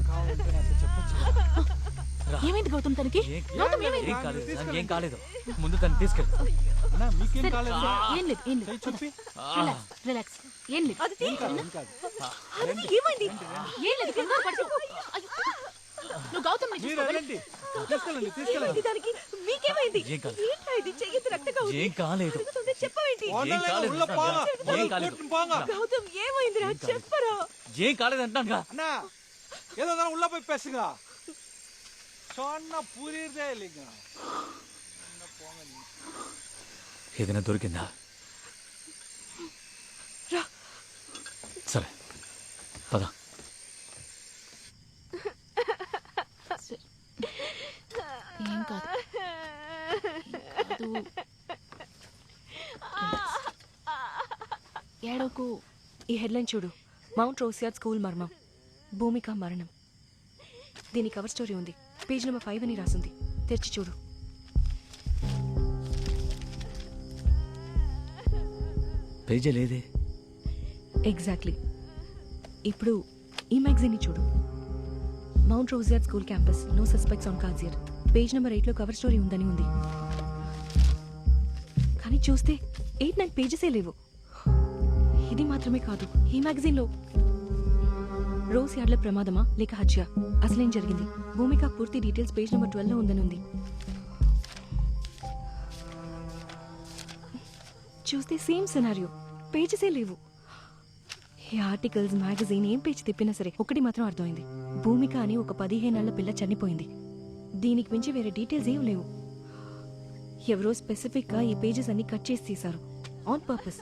కావాలంటే నాకు చెప్పచ్చు. ఏమైంది గౌతమ్ తనకి? గౌతమ్ ఏమైంది? ఏం కాలేదు. ముందు తను తీసుకెళ్ళి. అన్నా, మీకేం కాలేదు? ఏం లేదు, ఏం లేదు. చెప్పి రిలాక్స్. ఏం లేదు. ఏం కాదు, ఏం కాదు. ఏమైంది? ఏం లేదు. కంగారు పడకు. అయ్యో. నువ్వు గౌతమ్ మీరు వెళ్ళండి, తీసుకెళ్ళండి, తీసుకెళ్ళండి. దానికి మీకేమైంది? ఏం కాలేదు. ఏంటా ఇది? చెయ్యొద్దు, రక్తంగా ఉంది. ఏం కాలేదు. అడుగుతుంటే చెప్పవేంటి? ఏం కాలేదు. ఉள்ள పోగా, ఏం కాలేదు. కూర్చుని పోగా. గౌతమ్ ఏమైందిరా? చెప్పరా. ఏం కాలేదు అంటానుగా. అన్నా, ఏదో దాని ఉள்ள పోయి పెసగా సొన్న పూరిదే లింగ. ఏదైనా దొరికిందా? సరే, పద. ఏం కాదు. ఏడోకు. ఈ హెడ్లైన్ చూడు, మౌంట్ రోసియాడ్ స్కూల్ మర్మం, భూమిక మరణం. దీని కవర్ స్టోరీ ఉంది, పేజ్ నెంబర్ 5 అని రాసింది. తెరిచి చూడు. పేజీ లేదే. ఎగ్జాక్ట్లీ. ఇప్పుడు ఈ మ్యాగజైన్ని చూడు, మౌంట్ రోసియాడ్ school campus, no suspects on కాజియర్. పేజ్ నెంబర్ 8లో కవర్ స్టోరీ ఉందని ఉంది. కానీ చూస్తే 8-9 పేజెసే లేవు. ఇది మాత్రమే కాదు, ఈ మ్యాగజైన్లో రోజ్ యార్డ్ల ప్రమాదమా లేక హత్య, అసలేం జరిగింది, భూమిక పూర్తి డీటెయిల్స్ పేజ్ నెంబర్ 12లో ఉందని ఉంది. చూస్తే సేమ్ సినారియో, పేజెసే లేవు. ఈ ఆర్టికల్స్, మ్యాగజైన్ ఏం పేజ్ తిప్పినా సరే ఒకటి మాత్రం అర్థమైంది, భూమిక అని ఒక 15 ఏళ్ల పిల్ల చనిపోయింది. దీనికి మించి వేరే డీటెయిల్స్ ఏం లేవు. ఎవరో స్పెసిఫిక్గా ఈ పేజెస్ అన్ని కట్ చేసి తీశారు ఆన్ పర్పస్.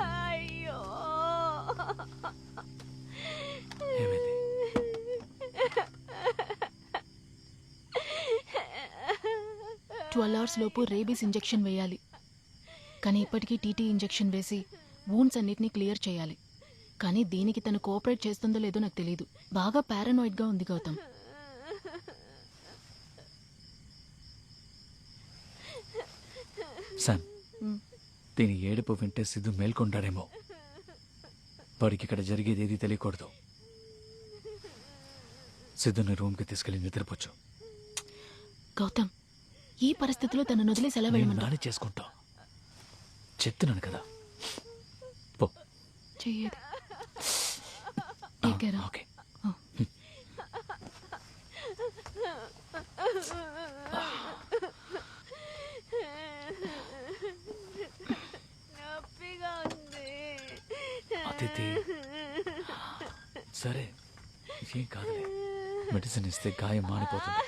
అయ్యో ఏమైంది? 12 hours లోపు రేబీస్ ఇంజెక్షన్ వేయాలి. కానీ ఇప్పటికీ టీటీ ఇంజెక్షన్ వేసి వూండ్స్ అన్నిటినీ క్లియర్ చేయాలి. కానీ దీనికి తను కోఆపరేట్ చేస్తుందో లేదో నాకు తెలియదు. బాగా పారానాయిడ్గా ఉంది గౌతమ్. శామ్, దీని ఏడుపు వింటే సిద్ధు మేల్కొంటాడేమో. వాడికి ఇక్కడ జరిగేది ఏది తెలియకూడదు. సిద్ధుని రూమ్కి తీసుకెళ్ళి నిద్రపోచ్చు. గౌతమ్, ఈ పరిస్థితిలో తను వదిలేసి ఎలా వెళ్ళమంటా? నాని చేసుకుంటా చెప్తున్నాను కదా. పో. చెయ్యేది. Take care. ఓకే. నొప్పిగా ఉంది. అతిథి, సరే ఏం కాదులే, మెడిసిన్ ఇస్తే గాయం మానిపోతుంది.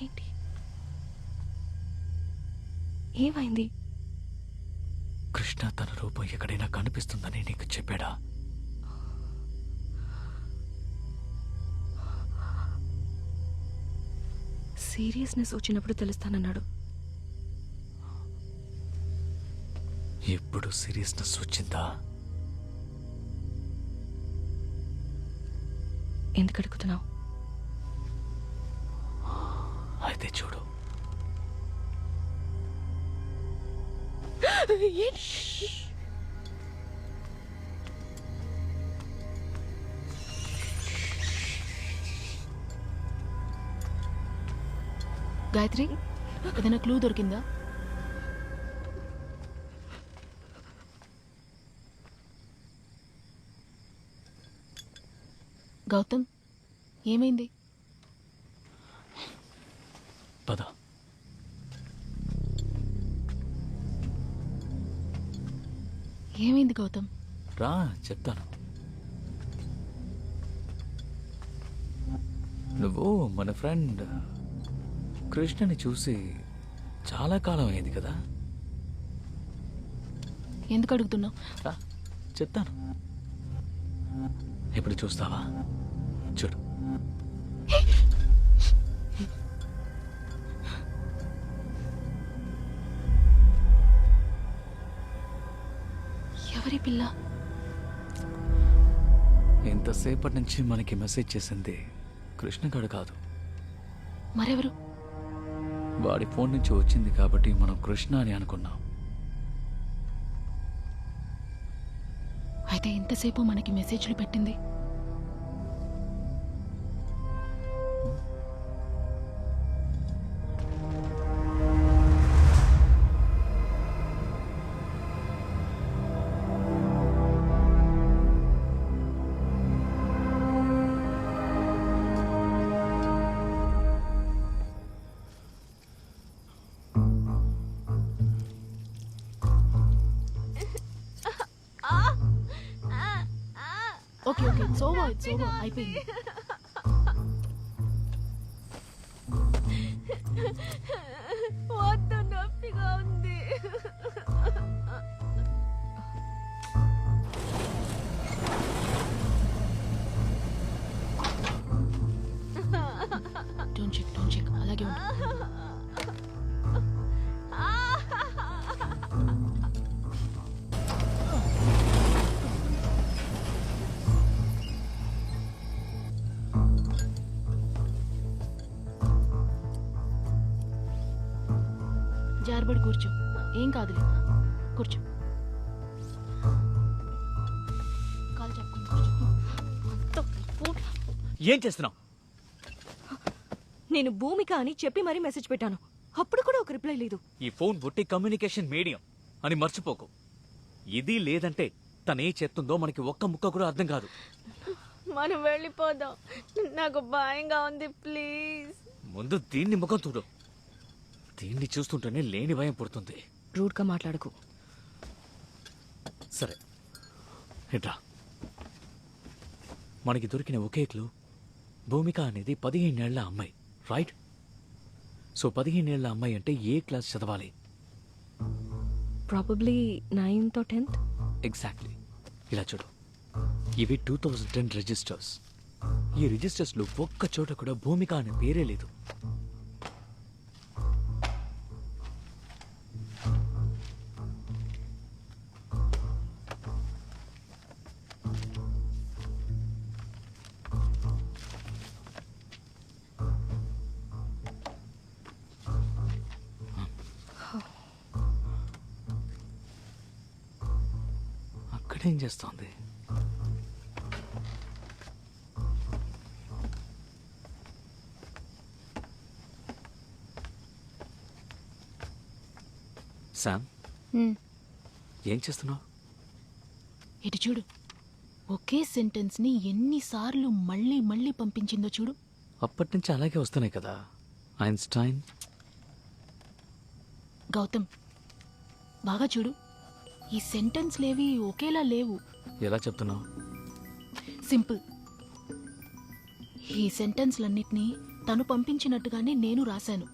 ఏంటి ఏమైంది? కృష్ణ తన రూపం ఎక్కడైనా కనిపిస్తుందని నీకు చెప్పాడా? సీరియస్నెస్ వచ్చినప్పుడు తెలుస్తానన్నాడు. ఎప్పుడు సీరియస్నెస్ వచ్చిందా? ఎందుకు అడుగుతున్నావు? అయితే చూడు. గాయత్రి, ఏదైనా క్లూ దొరికిందా? గౌతమ్, ఏమైంది? పద. ఏమైంది గౌతమ్? రా చెప్తాను. నువ్వు మన ఫ్రెండ్ కృష్ణని చూసి చాలా కాలం అయింది కదా. ఎందుకు అడుగుతున్నావు? రా చెప్తాను. ఇప్పుడు చూస్తావా? చూడు. ఎవరి పిల్ల? ఇంతసేపటి నుంచి మనకి మెసేజ్ చేసింది కృష్ణగాడు కాదు, మరెవరు? వాడి ఫోన్ నుంచి వచ్చింది కాబట్టి మనం కృష్ణ అని అనుకున్నాం. అయితే ఇంతసేపు మనకి మెసేజ్లు పెట్టింది ఓకే ఓకే ఇట్స్ ఓవర్ అయిపోయింది. వద్దు, నొప్పిగా ఉంది. డోంట్ చెక్ అలాగే ఉండు. జారబడి కూర్చో, ఏం కాదులే, కూర్చో. కాలు చెప్పుకుని కూర్చో. ఏం చేస్తున్నావు? నేను భూమిక అని చెప్పి మరీ మెసేజ్ పెట్టాను. అప్పుడు కూడా ఒక రిప్లై లేదు. ఈ ఫోన్ బుట్టి కమ్యూనికేషన్ మీడియం అని మర్చిపోకు. ఇది లేదంటే తనే చేస్తుందో మనకి ఒక్క ముక్క కూడా అర్థం కాదు. మనం వెళ్ళిపోదాం, నాకు భయంగా ఉంది, ప్లీజ్. ముందు దీన్ని ముఖం చూడు. దీన్ని చూస్తుంటేనే లేని భయం పుడుతుంది. రూడ్గా మాట్లాడకు. సరే ఇట్రా. మనకి దొరికిన ఒకే క్లూ భూమిక అనేది 15 ఏళ్ల అమ్మాయి, రైట్? సో 15 ఏళ్ల అమ్మాయి అంటే ఏ క్లాస్ చదవాలి? Probably 9th or 10th. Exactly. ఇలా చూడు, ఇవి 2010 రిజిస్టర్స్. ఈ రిజిస్టర్స్లో ఒక్క చోట కూడా భూమిక అనే పేరే లేదు. అక్కడేం చేస్తోంది? శామ్, ఏం చేస్తున్నావు? ఇటు చూడు, ఒకే సెంటెన్స్ ని ఎన్నిసార్లు మళ్ళీ మళ్ళీ పంపించిందో చూడు. అప్పటి నుంచి అలాగే వస్తున్నాయి కదా. ఐన్స్టైన్. గౌతమ్, బాగా చూడు, ఈ సెంటెన్స్లేవి ఒకేలా లేవు. ఎలా చెప్తున్నావు? సింపుల్. ఈ సెంటెన్స్లన్నిటినీ తను పంపించినట్టుగానే నేను రాశాను.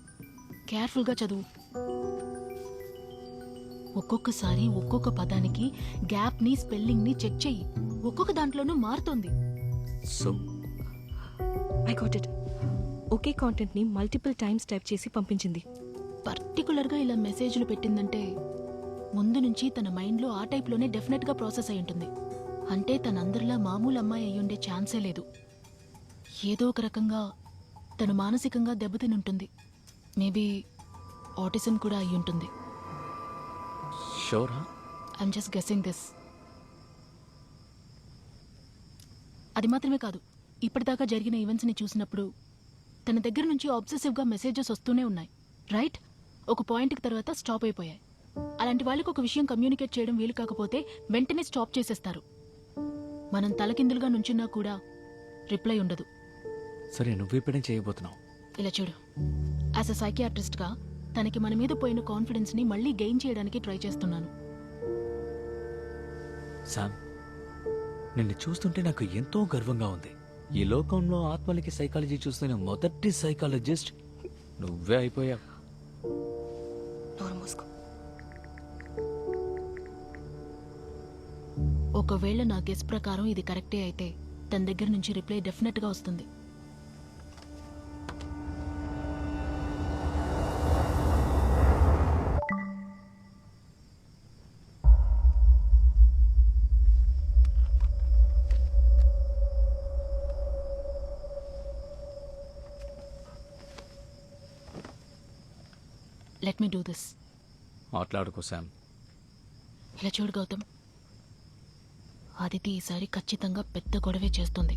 కేర్ఫుల్గా చదువు. ఒక్కొక్కసారి ఒక్కొక్క పదానికి గ్యాప్ని, స్పెల్లింగ్ని చెక్ చెయ్యి. ఒక్కొక్క దాంట్లోనూ మారుతోంది. So I got it. Okay content ని మల్టిపుల్ టైమ్స్ టైప్ చేసి పంపించింది. పర్టికులర్గా ఇలా మెసేజ్లు పెట్టిందంటే ముందు నుంచి తన మైండ్లో ఆ టైప్లోనే డెఫినెట్గా ప్రాసెస్ అయి ఉంటుంది. అంటే తనందరిలా మామూలు అమ్మాయి అయ్యుండే ఛాన్సే లేదు. ఏదో ఒక రకంగా తను మానసికంగా దెబ్బతిని ఉంటుంది. మేబీ ఆటిజం కూడా అయి ఉంటుంది. షూరా? I'm just guessing this. అది మాత్రమే కాదు, ఇప్పటిదాకా జరిగిన ఈవెంట్స్ని చూసినప్పుడు తన దగ్గర నుంచి ఆబ్సెసివ్గా మెసేజెస్ వస్తూనే ఉన్నాయి, రైట్? ఒక పాయింట్కి తర్వాత స్టాప్ అయిపోయాయి. అలాంటి వాళ్ళకి ఒక విషయం కమ్యూనికేట్ చేయడం వీలు కాకపోతే వెంటనే స్టాప్ చేసేస్తారు. మనం తలకిందులుగా నుంచున్నా కూడా రిప్లై ఉండదు. సరే, నువ్వేపేం చేయబోతున్నావు? ఇలా చూడు, యాజ్ అ సైకియాట్రిస్ట్గా తనకి మన మీద పోయిన కాన్ఫిడెన్స్ని మళ్ళీ గెయిన్ చేయడానికి ట్రై చేస్తున్నాను. శామ్, నిన్ను చూస్తుంటే నాకు ఎంతో గర్వంగా ఉంది. ఈ లోకంలో ఆత్మలకి సైకాలజీ చూస్తున్న మొదటి సైకాలజిస్ట్ నువ్వే అయిపోయావు. నోరు మూసుకో. ఒకవేళ నా గెస్ ప్రకారం ఇది కరెక్టే అయితే తన దగ్గర నుంచి రిప్లై డెఫినెట్గా వస్తుంది. Let me do this. మాట్లాడుకో శామ్. ఇలా చూడు గౌతమ్, ఆదితి ఈసారి ఖచ్చితంగా పెద్ద గొడవే చేస్తుంది.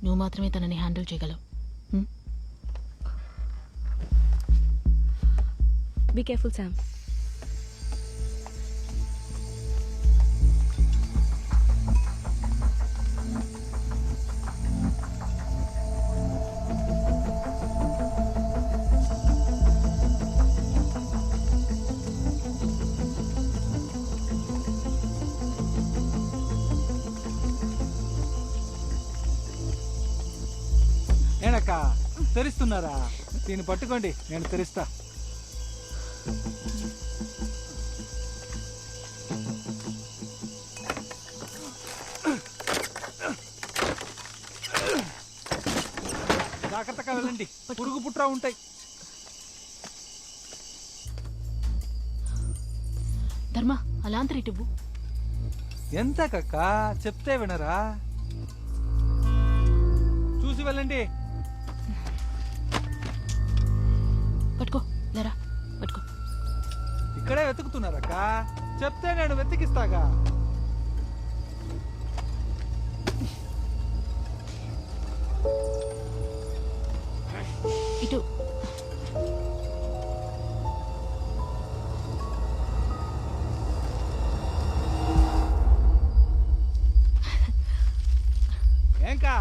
నువ్వు మాత్రమే తనని హ్యాండిల్ చేయగలవు. Be careful Sam. ఏంటక్క తెరుస్తున్నారా? దీన్ని పట్టుకోండి, నేను తెరుస్తా. జాగ్రత్తగా వెళ్ళండి, పురుగు పుట్రా ఉంటాయి. ధర్మ అలాంతరి ఇవ్వు. ఎంత కక్క చెప్తే వినరా? చూసి వెళ్ళండి. పట్టుకో లేరా, పట్టుకో. ఇక్కడే వెతుకుతున్నారక్క, చెప్తే నేను వెతికిస్తాగా. ఇటు. ఏంకా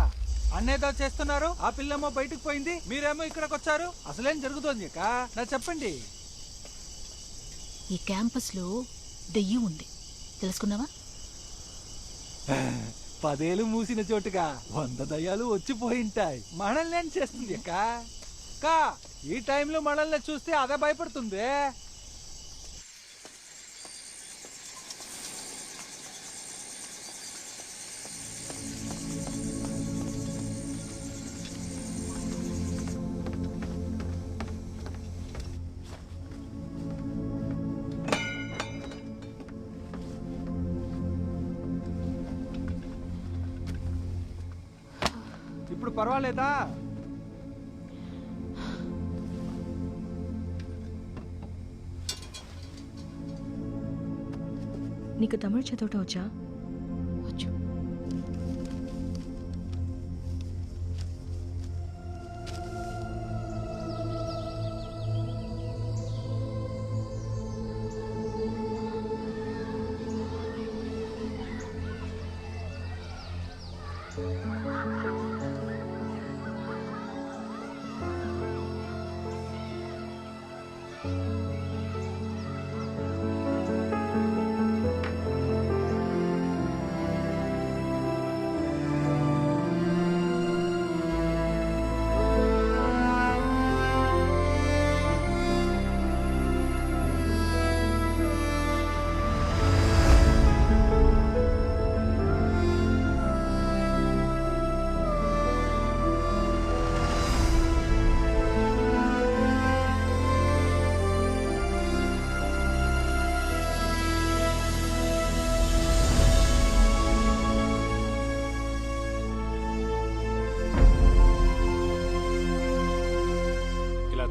అన్నేదో చేస్తున్నారు? ఆ పిల్లేమో బయటకు పోయింది, మీరేమో ఇక్కడికి వచ్చారు. అసలేం జరుగుతోంది అక్క? నా చెప్పండి. ఈ క్యాంపస్ లో దెయ్యం ఉంది, తెలుసుకున్నావా? 10 ఏళ్ళు మూసిన చోటుగా 100 దయ్యాలు వచ్చిపోయింటాయి. మనల్ని ఏం చేస్తుంది అక్క? కా ఈ టైంలో మనల్ని చూస్తే అదే భయపడుతుంది. ఇప్పుడు పర్వాలేదా? నీకు తమిళ చదవటం వచ్చా? వచ్చు.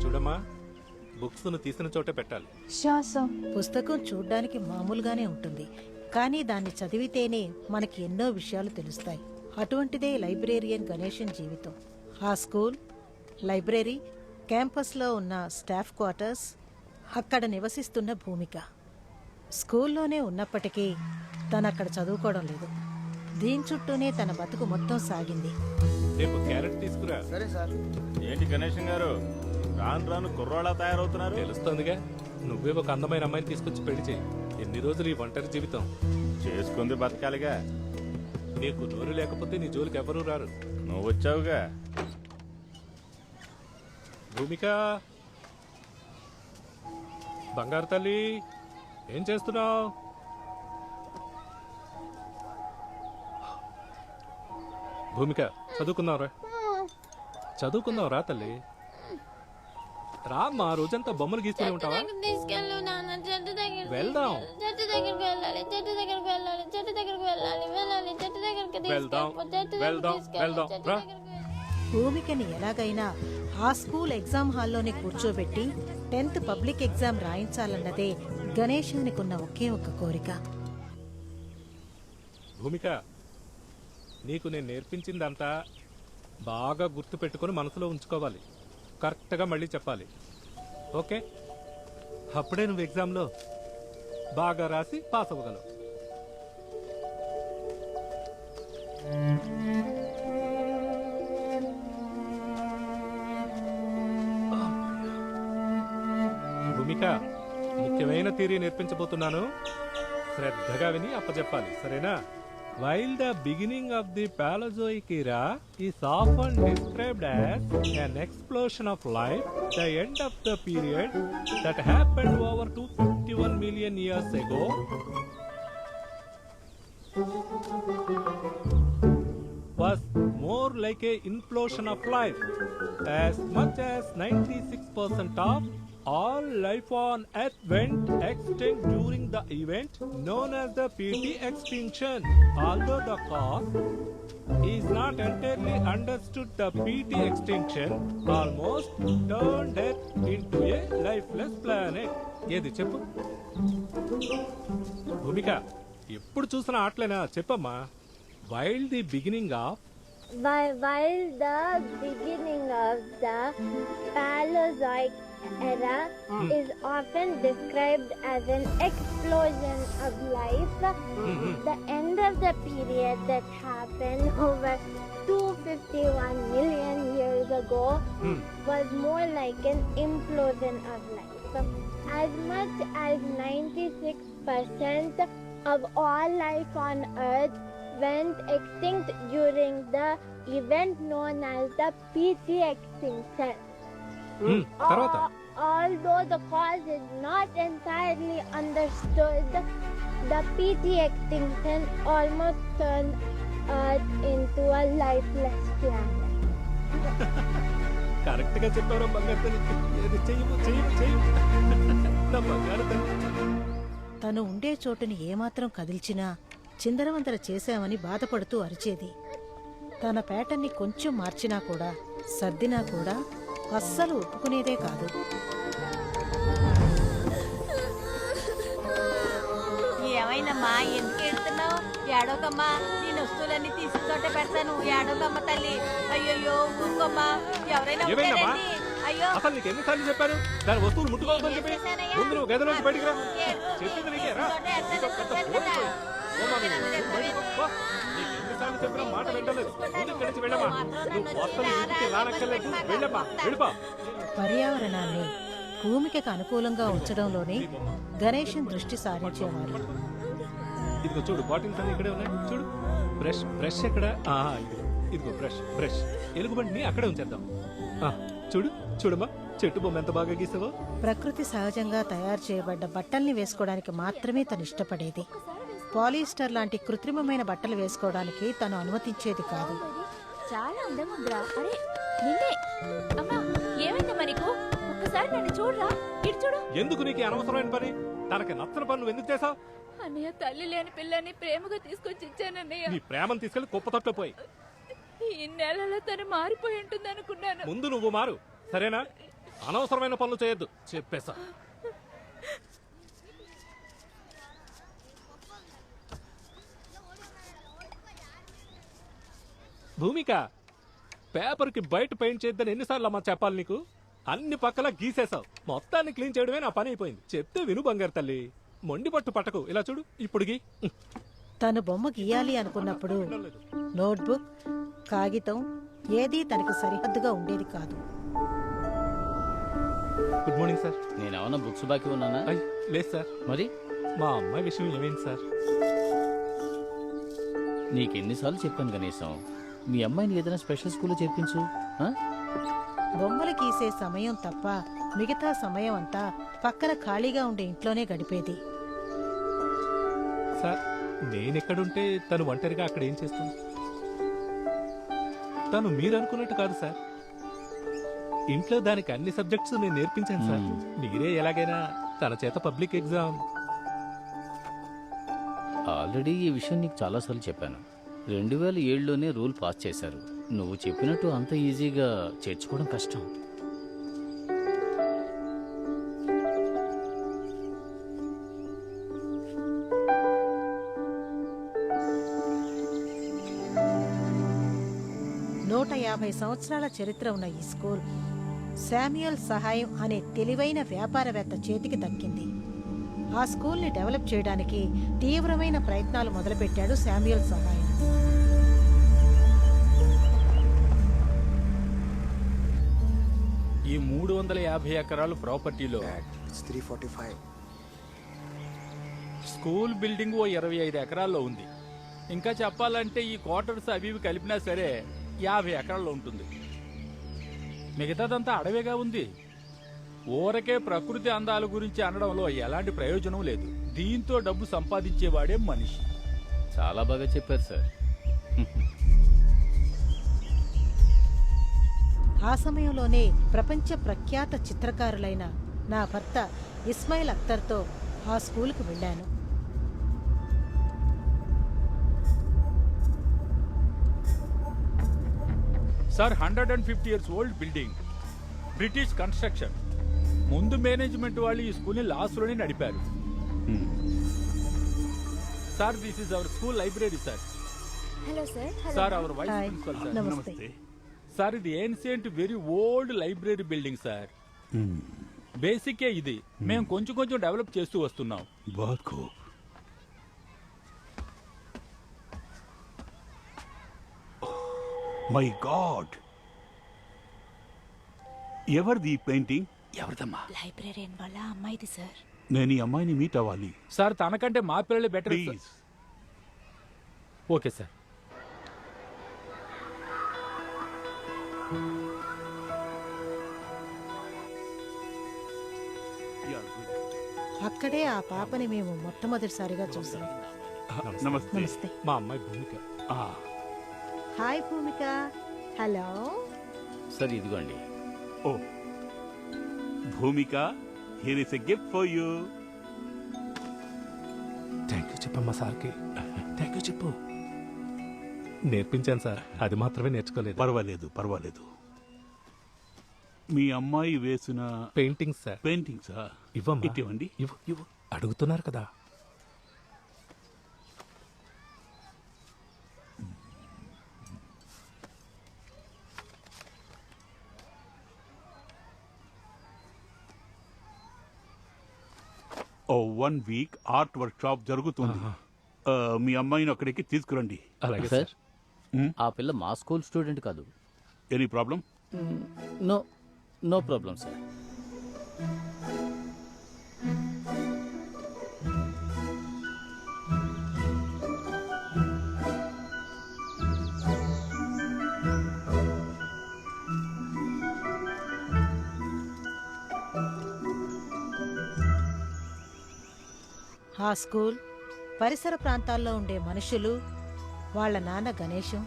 చూడమ్మా, బుక్స్ ను తీసిన చోటే పెట్టాలి. పుస్తకం చూడ్డానికి మామూలుగానే ఉంటుంది, కానీ దాన్ని చదివితేనే మనకి ఎన్నో విషయాలు తెలుస్తాయి. అటువంటిదే లైబ్రేరియన్ గణేశన్ జీవితం. ఆ స్కూల్, లైబ్రరీ, క్యాంపస్లో ఉన్న స్టాఫ్ క్వార్టర్స్, అక్కడ నివసిస్తున్న భూమిక. స్కూల్లోనే ఉన్నప్పటికీ తను అక్కడ చదువుకోవడం లేదు. దీని చుట్టూనే తన బతుకు మొత్తం సాగింది. రేపు క్యారెట్ తీసుకురా. సరే సార్. ఏంటి గణేశన్ గారు, రాను రాను కుర్రోళ్ళ తయారవుతున్నారు? తెలుస్తోందిగా, నువ్వే ఒక అందమైన అమ్మాయిని తీసుకొచ్చి పెళ్లి చేయి. ఎన్ని రోజులు ఈ ఒంటరి జీవితం? చేసుకుంది బతకాలిగా. నీకు నోరు లేకపోతే నీ జోలికి ఎవరూ రారు. నువ్వు వచ్చావుగా. భూమిక, బంగారు తల్లి, ఏం చేస్తున్నావు? భూమిక, చదువుకుందాంరా, చదువుకుందాంరా తల్లి. రామ్మా, రోజంతా బొమ్మలు గీస్తూనే ఉంటావా? వెళ్దాం, వెళ్దాం, వెళ్దాం, వెళ్దాం రా. భూమికని ఎలాగైనా ఆ స్కూల్ ఎగ్జామ్ హాల్లోనే కూర్చోబెట్టి 10th పబ్లిక్ ఎగ్జామ్ రాయించాలన్నదే గణేశానికున్న ఒకే ఒక్క కోరిక. భూమిక, నీకు నేను నేర్పించిందంతా బాగా గుర్తు పెట్టుకుని మనసులో ఉంచుకోవాలి. కరెక్ట్గా మళ్ళీ చెప్పాలి, ఓకే? అప్పుడే నువ్వు ఎగ్జామ్లో బాగా రాసి పాస్ అవ్వగలవు. భూమిక, ముఖ్యమైన థియరీ నేర్పించబోతున్నాను. శ్రద్ధగా విని అప్పచెప్పాలి, సరేనా? While the beginning of the Paleozoic era is often described as an explosion of life, the end of the period that happened over 251 million years ago was more like a implosion of life. As much as 96% of all life on Earth went extinct during the event known as the PT extinction. Although the cause is not entirely understood, the PT extinction almost turned Earth into a lifeless planet. ఏది చెప్పు భూమిక, ఎప్పుడు చూసిన ఆటలేనా? చెప్పమ్మా. While the beginning of While the beginning of the Paleozoic era is often described as an explosion of life, the end of the period that happened over 251 million years ago was more like an implosion of life. As much as 96% of all life on Earth went extinct during the event known as the PT extinction. Although the cause is not entirely understood, the PT extinction almost turned Earth into a lifeless planet. Correct గా చెప్పారు బంగారు తల్లి. చెయ్యి నా బంగారు తల్లి. తను ఉండే చోటుని ఏమాత్రం కదిల్చినా చిందరవందర చేశామని బాధపడుతూ అరిచేది. తన పేటని కొంచెం మార్చినా కూడా, సర్దినా కూడా అస్సలు ఒప్పుకునేదే కాదు. ఏమైనమ్మా, ఎందుకు ఎడుతున్నావు? ఏడోకమ్మా, నేను వస్తువులన్నీ తీసి చోట పెడతాను. ఏడోకమ్మ తల్లి. అయ్యయ్యో ఊరుకోమ్మా, ఎవరైనా ఉంటారండి. అయ్యో, అసలు నీకు ఎన్నిసార్లు చెప్పాను దాని వస్తువులు ముట్టుకోవద్దని చెప్పి? ముందు నువ్వు గదిలోంచి బయటికి రా. చెప్పింది నీకే రా. నీకు పెద్ద పోలిపోయి. పోమా నువ్వు. బయటికి పో. నీకు ఎన్నిసార్లు చెప్పినా మాట వింటలేదు. ముందు ఇక్కడి నుంచి వెళ్ళమ్మా. నువ్వు వస్తువులు ఇంటికి రానక్కర్లేదు. వెళ్ళమ్మా, వెళ్ళిపో. పర్యావరణాన్ని భూమికకు అనుకూలంగా ఉంచడంలోనే గణేశన్ దృష్టి సారించేవారు. ఇదిగో చూడు, బాటిల్స్ అన్ని ఇక్కడే ఉన్నాయి. చూడు, బ్రష్ ఎక్కడ? ఇదిగో బ్రష్. ఎలుగుబంటిని అక్కడే ఉంచేద్దాం. చూడు చూడమ్మా, చెట్టు బొమ్మ ఎంత బాగా గీసావో. ప్రకృతి సహజంగా తయారు చేయబడ్డ బట్టల్ని వేసుకోవడానికి మాత్రమే తను ఇష్టపడేది. పాలిస్టర్ లాంటి కృత్రిమమైన బట్టలు వేసుకోవడానికి తను అనుమతించేది కాదు. చాలా అందంగా ఉందిరా. అరే నిన్నే. అమ్మా, ఏమైందమ్మా నీకు? ఒక్కసారి నన్ను చూడరా. ఇటు చూడు. ఎందుకు నీకు ఈ అనవసరమైన పని? తనకి నచ్చని పనులు ఎందుకు చేసావు? అన్నయ్య, తల్లి లేని పిల్లని ప్రేమగా తీసుకొచ్చి ఇచ్చానన్నయ్య. నీ ప్రేమను తీసుకెళ్లి కుప్పతొట్లో పోయి. ఈ నెలలో తను మారిపోయి ఉంటుంది అనుకున్నాను. ముందు నువ్వు మారు, సరేనా? అనవసరమైన పనులు చేయొద్దు చెప్పేసా. భూమిక, పేపర్కి బయట పెయింట్ చేద్దని ఎన్నిసార్లు అమ్మా చెప్పాలి నీకు? అన్ని పక్కల గీసేసావు. మొత్తాన్ని క్లీన్ చేయడమే నా పని అయిపోయింది. చెప్తే విను బంగారు తల్లి. మొండి పట్టు పట్టకు. ఇలా చూడు, ఇప్పుడు గీ. తను బొమ్మ గీయాలి అనుకున్నప్పుడు నోట్బుక్, కాగితం ఏదీ తనకి సరిహద్దుగా ఉండేది కాదు. Good morning sir. నేను ఏమన్నా బుక్స్ బాకీ ఉన్నానా? లేదు సార్. మరి మా అమ్మాయి విషయం ఏమైంది సార్? నీకెన్నిసార్లు చెప్పాను గణేశం, మీ అమ్మాయిని ఏదైనా స్పెషల్ స్కూల్లో చేర్పించు. బొమ్మలు గీసే సమయం తప్ప మిగతా సమయం అంతా పక్కన ఖాళీగా ఉండే ఇంట్లోనే గడిపేది. సార్, నేనెక్కడుంటే తను ఒంటరిగా అక్కడ ఏం చేస్తుంది? తను మీరు అనుకున్నట్టు కాదు సార్. ఇంట్లో దానికి అన్ని సబ్జెక్ట్స్ నేను నేర్పించాను సార్. మీరే ఎలాగైనా తన చేత పబ్లిక్ ఎగ్జామ్. ఆల్రెడీ ఈ విషయం నీకు చాలాసార్లు చెప్పాను. 2007లోనే రూల్ పాస్ చేశారు. నువ్వు చెప్పినట్టు అంత ఈజీగా చేర్చుకోవడం కష్టం. నూట 50 సంవత్సరాల చరిత్ర ఉన్న ఈ స్కూల్ శామ్యుయల్ సహాయం అనే తెలివైన వ్యాపారవేత్త చేతికి దక్కింది. ఆ స్కూల్ని డెవలప్ చేయడానికి తీవ్రమైన ప్రయత్నాలు మొదలుపెట్టాడు శామ్యుయల్ సహాయం. ఈ 350 ఎకరాలు ప్రాపర్టీలో 345 స్కూల్ బిల్డింగ్ ఓ 25 ఎకరాల్లో ఉంది. ఇంకా చెప్పాలంటే ఈ క్వార్టర్స్ అవి ఇవి కలిపినా సరే 50 ఎకరాల్లో ఉంటుంది. మిగతాదంతా అడవిగా ఉంది. ఊరకే ప్రకృతి అందాల గురించి అనడంలో ఎలాంటి ప్రయోజనం లేదు. దీంతో డబ్బు సంపాదించేవాడే మనిషి. చాలా బాగా చెప్పారు సార్. ఆ సమయంలోనే ప్రపంచ ప్రఖ్యాత చిత్రకారులైన నా భర్త ఇస్మాయిల్ అఖ్తర్తో ఆ స్కూల్కి వెళ్ళాను. Sir 150 years old building, British construction. ముందు మేనేజ్మెంట్ వాళ్ళు ఈ స్కూల్ని లాస్ట్లోనే నడిపారు. Sir this is our school library sir. Hello sir. Sir our vice principal sir. నమస్తే. సార్ ఇది ancient very old library building sir. బేసికే ఇది. మేము కొంచెం కొంచెం డెవలప్ చేస్తూ వస్తున్నాం. మై గాడ్, ఎవరిది ఈ పెయింటింగ్? ఎవరిదమ్మా? లైబ్రరీన్ వాళ్ళ అమ్మాయిది సార్. నేను ఈ అమ్మాయిని మీట్ అవ్వాలి. సార్ తనకంటే మా పిల్లలే బెటర్. ప్లీజ్. Okay sir. అక్కడే ఆ పాపని మేము మొట్టమొదటిసారిగా చూసాం. నమస్తే. నమస్తే. మా అమ్మాయి Bhumika. Hi Bhumika. Hello sir ఇదిగోండి. Oh Bhumika, here is a gift for you. Thank you చెప్పమ్మా సార్కి. థ్యాంక్ యూ చెప్పు. నేర్పించాను సార్, అది మాత్రమే నేర్చుకోలేదు. పర్వాలేదు పర్వాలేదు. మీ అమ్మాయి వేసిన పెయింటింగ్స్ సార్. పెయింటింగ్సా? ఇవ్వమ్మా. ఇవ్వండి. ఇవ్వు ఇవ్వు. అడుగుతున్నారు కదా. ఓ 1 వీక్ ఆర్ట్ వర్క్ షాప్ జరుగుతుంది. మీ అమ్మాయిని అక్కడికి తీసుకురండి. అలాగే సార్. సార్. ఆ పిల్ల మా స్కూల్ స్టూడెంట్ కాదు. Any problem? No no problem sir. ఆ స్కూల్, పరిసర ప్రాంతాల్లో ఉండే మనుషులు, వాళ్ళ నాన్న గణేశం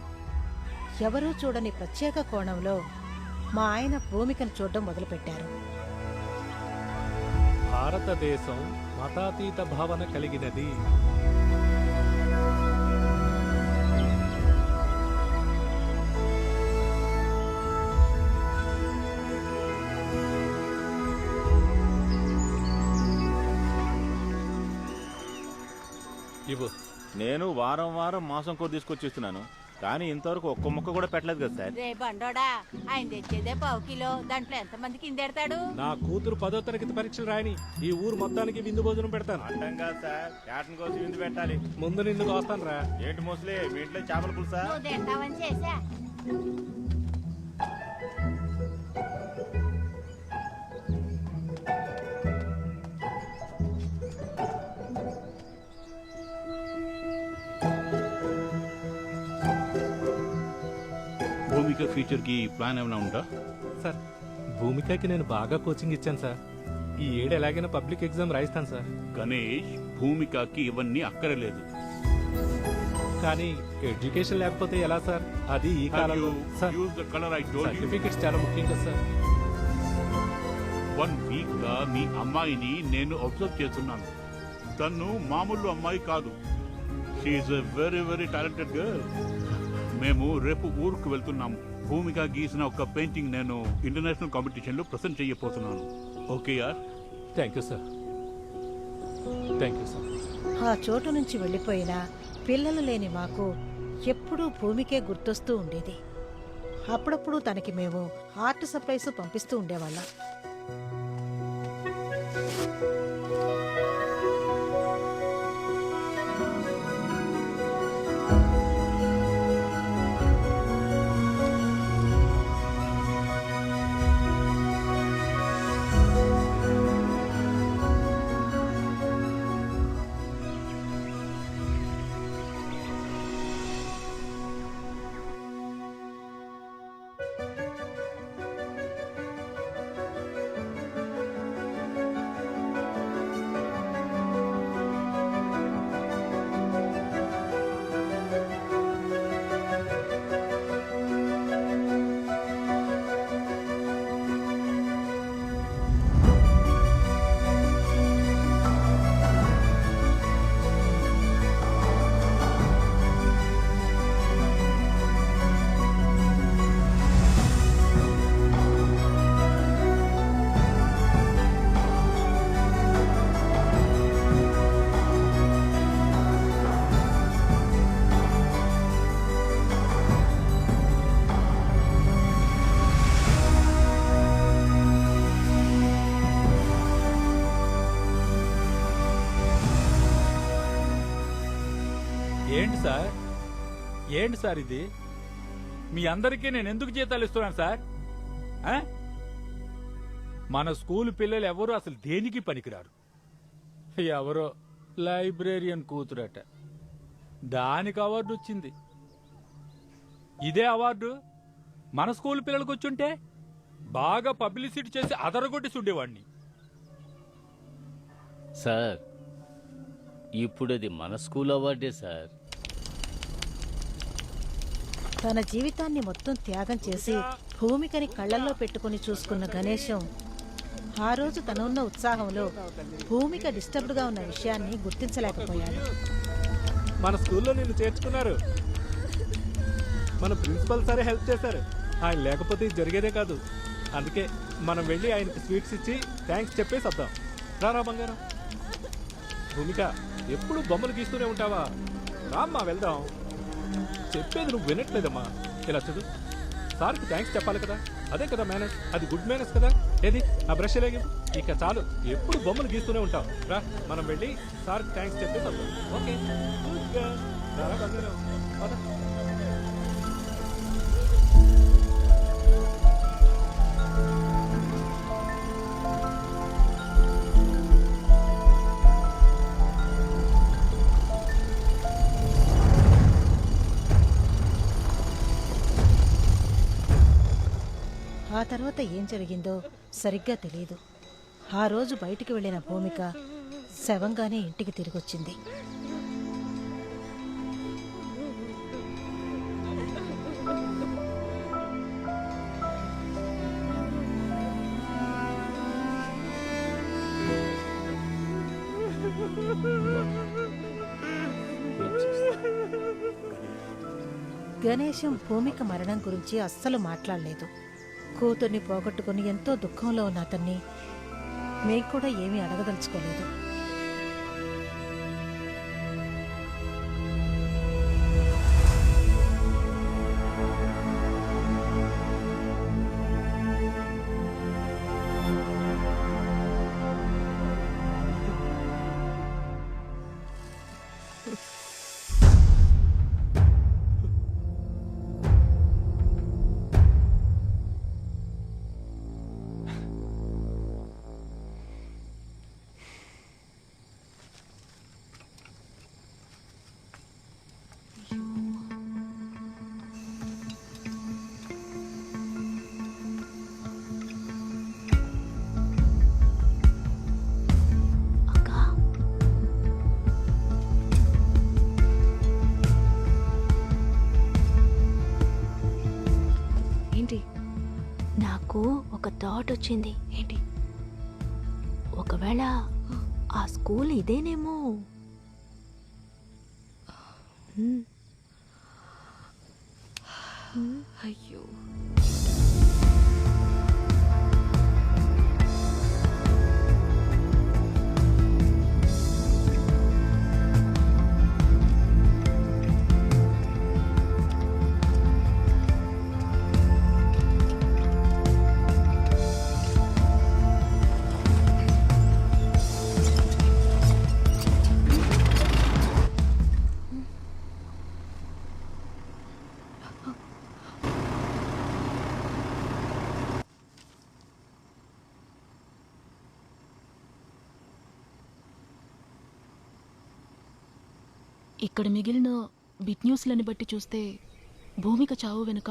ఎవరూ చూడని ప్రత్యేక కోణంలో మా ఆయన భూమికను చూడడం మొదలుపెట్టారు. భారతదేశం మతాతీత భావన కలిగినది. ఇవ్వు. నేను వారం వారం మాసం కూర తీసుకొచ్చిస్తున్నాను, కానీ ఇంతవరకు ఒక్క ముక్క కూడా పెట్టలేదు కదా సార్. రే బండోడా, ఆయన తెచ్చేదే 1/2 కిలో. దాంట్లో ఎంతమందికి ఇందేడతాడు? నా కూతురు 10వ తరగతి పరీక్షలు రాయని ఈ ఊరు మొత్తానికి విందు భోజనం పెడతాను. అర్థం కాదు సార్, క్యాటన్ కోసం విందు పెట్టాలి. ముందు నిన్ను కోస్తాను రా. ఏంటి మోస్ట్లీ మీ ఇంట్లో చేపల పులుసా? నువ్వు తింటావని చేశా. భూమిక ఫ్యూచర్ కి ప్లాన్ ఏమైనా ఉందా? సార్ భూమికకి నేను బాగా కోచింగ్ ఇచ్చాను సార్. ఈ ఏడు ఎలాగైనా పబ్లిక్ ఎగ్జామ్ రాయిస్తాను సార్. గణేష్, భూమికకి ఇవన్నీ అక్కరలేదు. కానీ ఎడ్యుకేషన్ లేకపోతే ఎలా సార్? అది ఈ కాలంలో sir. Use the colour I told you. Certificates చాలా ముఖ్యం కదా సార్. 1 వీక్ గా మీ అమ్మాయిని నేను అబ్జర్వ్ చేస్తున్నాను. తను మామూలు అమ్మాయి కాదు. She is a very very talented girl. మేము రేపు ఊరుకు వెళ్తున్నాము. భూమిక గీసిన ఒక పెయింటింగ్ నేను ఇంటర్నేషనల్ కాంపిటీషన్ లో ప్రెసెంట్ చేయబోతున్నాను. ఓకే యార్? Thank you sir. Thank you sir. ఆ చోటు నుంచి వెళ్ళిపోయిన పిల్లలు లేని మాకు ఎప్పుడూ భూమికే గుర్తొస్తూ ఉండేది. అప్పుడప్పుడు తనకి మేము ఆర్ట్ సప్లైస్ పంపిస్తూ ఉండేవాళ్ళం. సార్ ఏంటి సార్ ఇది? మీ అందరికీ నేను ఎందుకు జీతాలు ఇస్తున్నాను సార్? ఆ? మన స్కూల్ పిల్లలు ఎవరు అసలు దేనికి పనికిరారు. ఎవరో లైబ్రేరియన్ కూతురట, దానికి అవార్డు వచ్చింది. ఇదే అవార్డు మన స్కూల్ పిల్లలకు వచ్చుంటే బాగా పబ్లిసిటీ చేసి అదరగొట్టి చూడేవాడిని. సార్ ఇప్పుడు అది మన స్కూల్ అవార్డే సార్. తన జీవితాన్ని మొత్తం త్యాగం చేసి భూమికని కళ్ళల్లో పెట్టుకుని చూసుకున్న గణేశం ఆ రోజు తనున్న ఉత్సాహంలో భూమిక డిస్టర్బ్డ్గా ఉన్న విషయాన్ని గుర్తించలేకపోయాడు. మన స్కూల్లో నిన్ను చేర్చుకున్నారు. మన ప్రిన్సిపల్ సరే హెల్ప్ చేశారు. ఆయన లేకపోతే ఇది జరిగేదే కాదు. అందుకే మనం వెళ్ళి ఆయనకి స్వీట్స్ ఇచ్చి థ్యాంక్స్ చెప్పేసి వద్దాం. రారా బంగారం. భూమిక ఎప్పుడు బొమ్మలు గీస్తూనే ఉంటావా? రామ్మా వెళ్దాం. చెప్పేది నువ్వు వినట్లేదమ్మా. ఇలా చూడు, సార్కి థ్యాంక్స్ చెప్పాలి కదా, అదే కదా మేనేజ్. అది గుడ్ మేనేజ్ కదా. ఏది ఆ బ్రష్ లేగి ఇక చాలు, ఎప్పుడు బొమ్మలు గీస్తూనే ఉంటావు. రా మనం వెళ్ళి సార్కి థ్యాంక్స్ చెప్పేసి వద్దాం. ఓకే రారా బంగారం. పద. ఆ తర్వాత ఏం జరిగిందో సరిగ్గా తెలియదు. ఆ రోజు బయటికి వెళ్ళిన భూమిక శవంగానే ఇంటికి తిరిగొచ్చింది. గణేశం భూమిక మరణం గురించి అస్సలు మాట్లాడలేదు. కూతుర్ని పోగొట్టుకుని ఎంతో దుఃఖంలో ఉన్న అతన్ని మేం కూడా ఏమీ అడగదలుచుకోలేదు. నాకు ఒక థాట్ వచ్చింది. ఏంటి? ఒకవేళ ఆ స్కూల్ ఇదేనేమో. అయ్యో, ఇక్కడ మిగిలిన బిట్ న్యూస్లని బట్టి చూస్తే భూమిక చావు వెనుక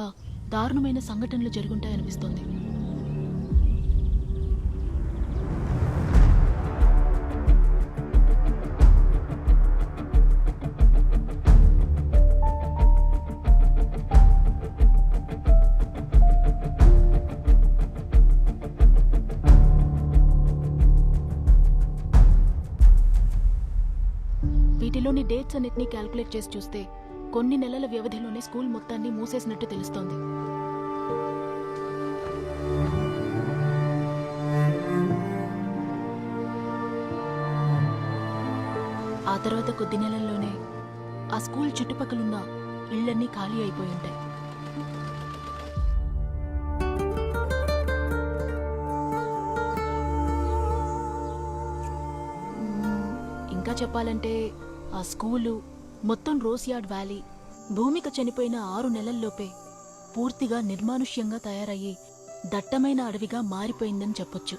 దారుణమైన సంఘటనలు జరుగుంటాయనిపిస్తోంది. వీటిలోని డేట్స్ అన్నిటినీ క్యాల్కులేట్ చేసి చూస్తే కొన్ని నెలల వ్యవధిలోనే స్కూల్ మొత్తాన్ని మూసేసినట్టు తెలుస్తోంది. ఆ తర్వాత కొద్ది నెలల్లోనే ఆ స్కూల్ చుట్టుపక్కలున్న ఇళ్లన్నీ ఖాళీ అయిపోయి ఉంటాయి. ఇంకా చెప్పాలంటే ఆ స్కూలు, మొత్తం రోస్యార్డ్ వ్యాలీ భూమిక చనిపోయిన 6 నెలల్లోపే పూర్తిగా నిర్మానుష్యంగా తయారయ్యి దట్టమైన అడవిగా మారిపోయిందని చెప్పొచ్చు.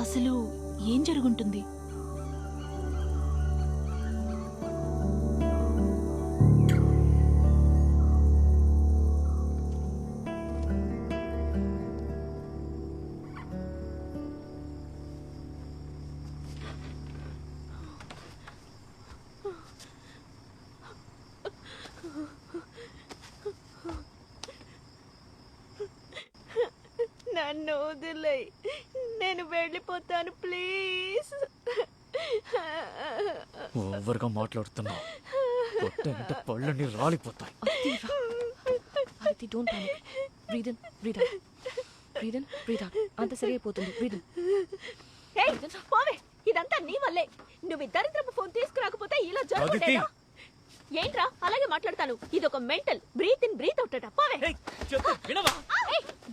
అసలు ఏం జరుగుంటుంది? నన్ను వదిలే, నేను వెళ్ళిపోతాను ప్లీజ్. ఓవర్గా మాట్లాడుతున్నావు. కొట్టంటే పళ్ళని రాలిపోతాయి. Aditi, don't panic. Breathe in, breathe out, breathe in, breathe out. అంత సరి అయిపోతుంది. Breathe in. ఏయ్ పోవే, ఇదంతా నీ వల్లే. నువ్వు ఈ దరిద్రపు ఫోన్ తీసుకురాకపోతే ఇలా జరుగుతుందేనా? ఏంట్రా అలాగే మాట్లాడతాను? ఇదొక mental. Breathe in, breathe out అట. పోవే.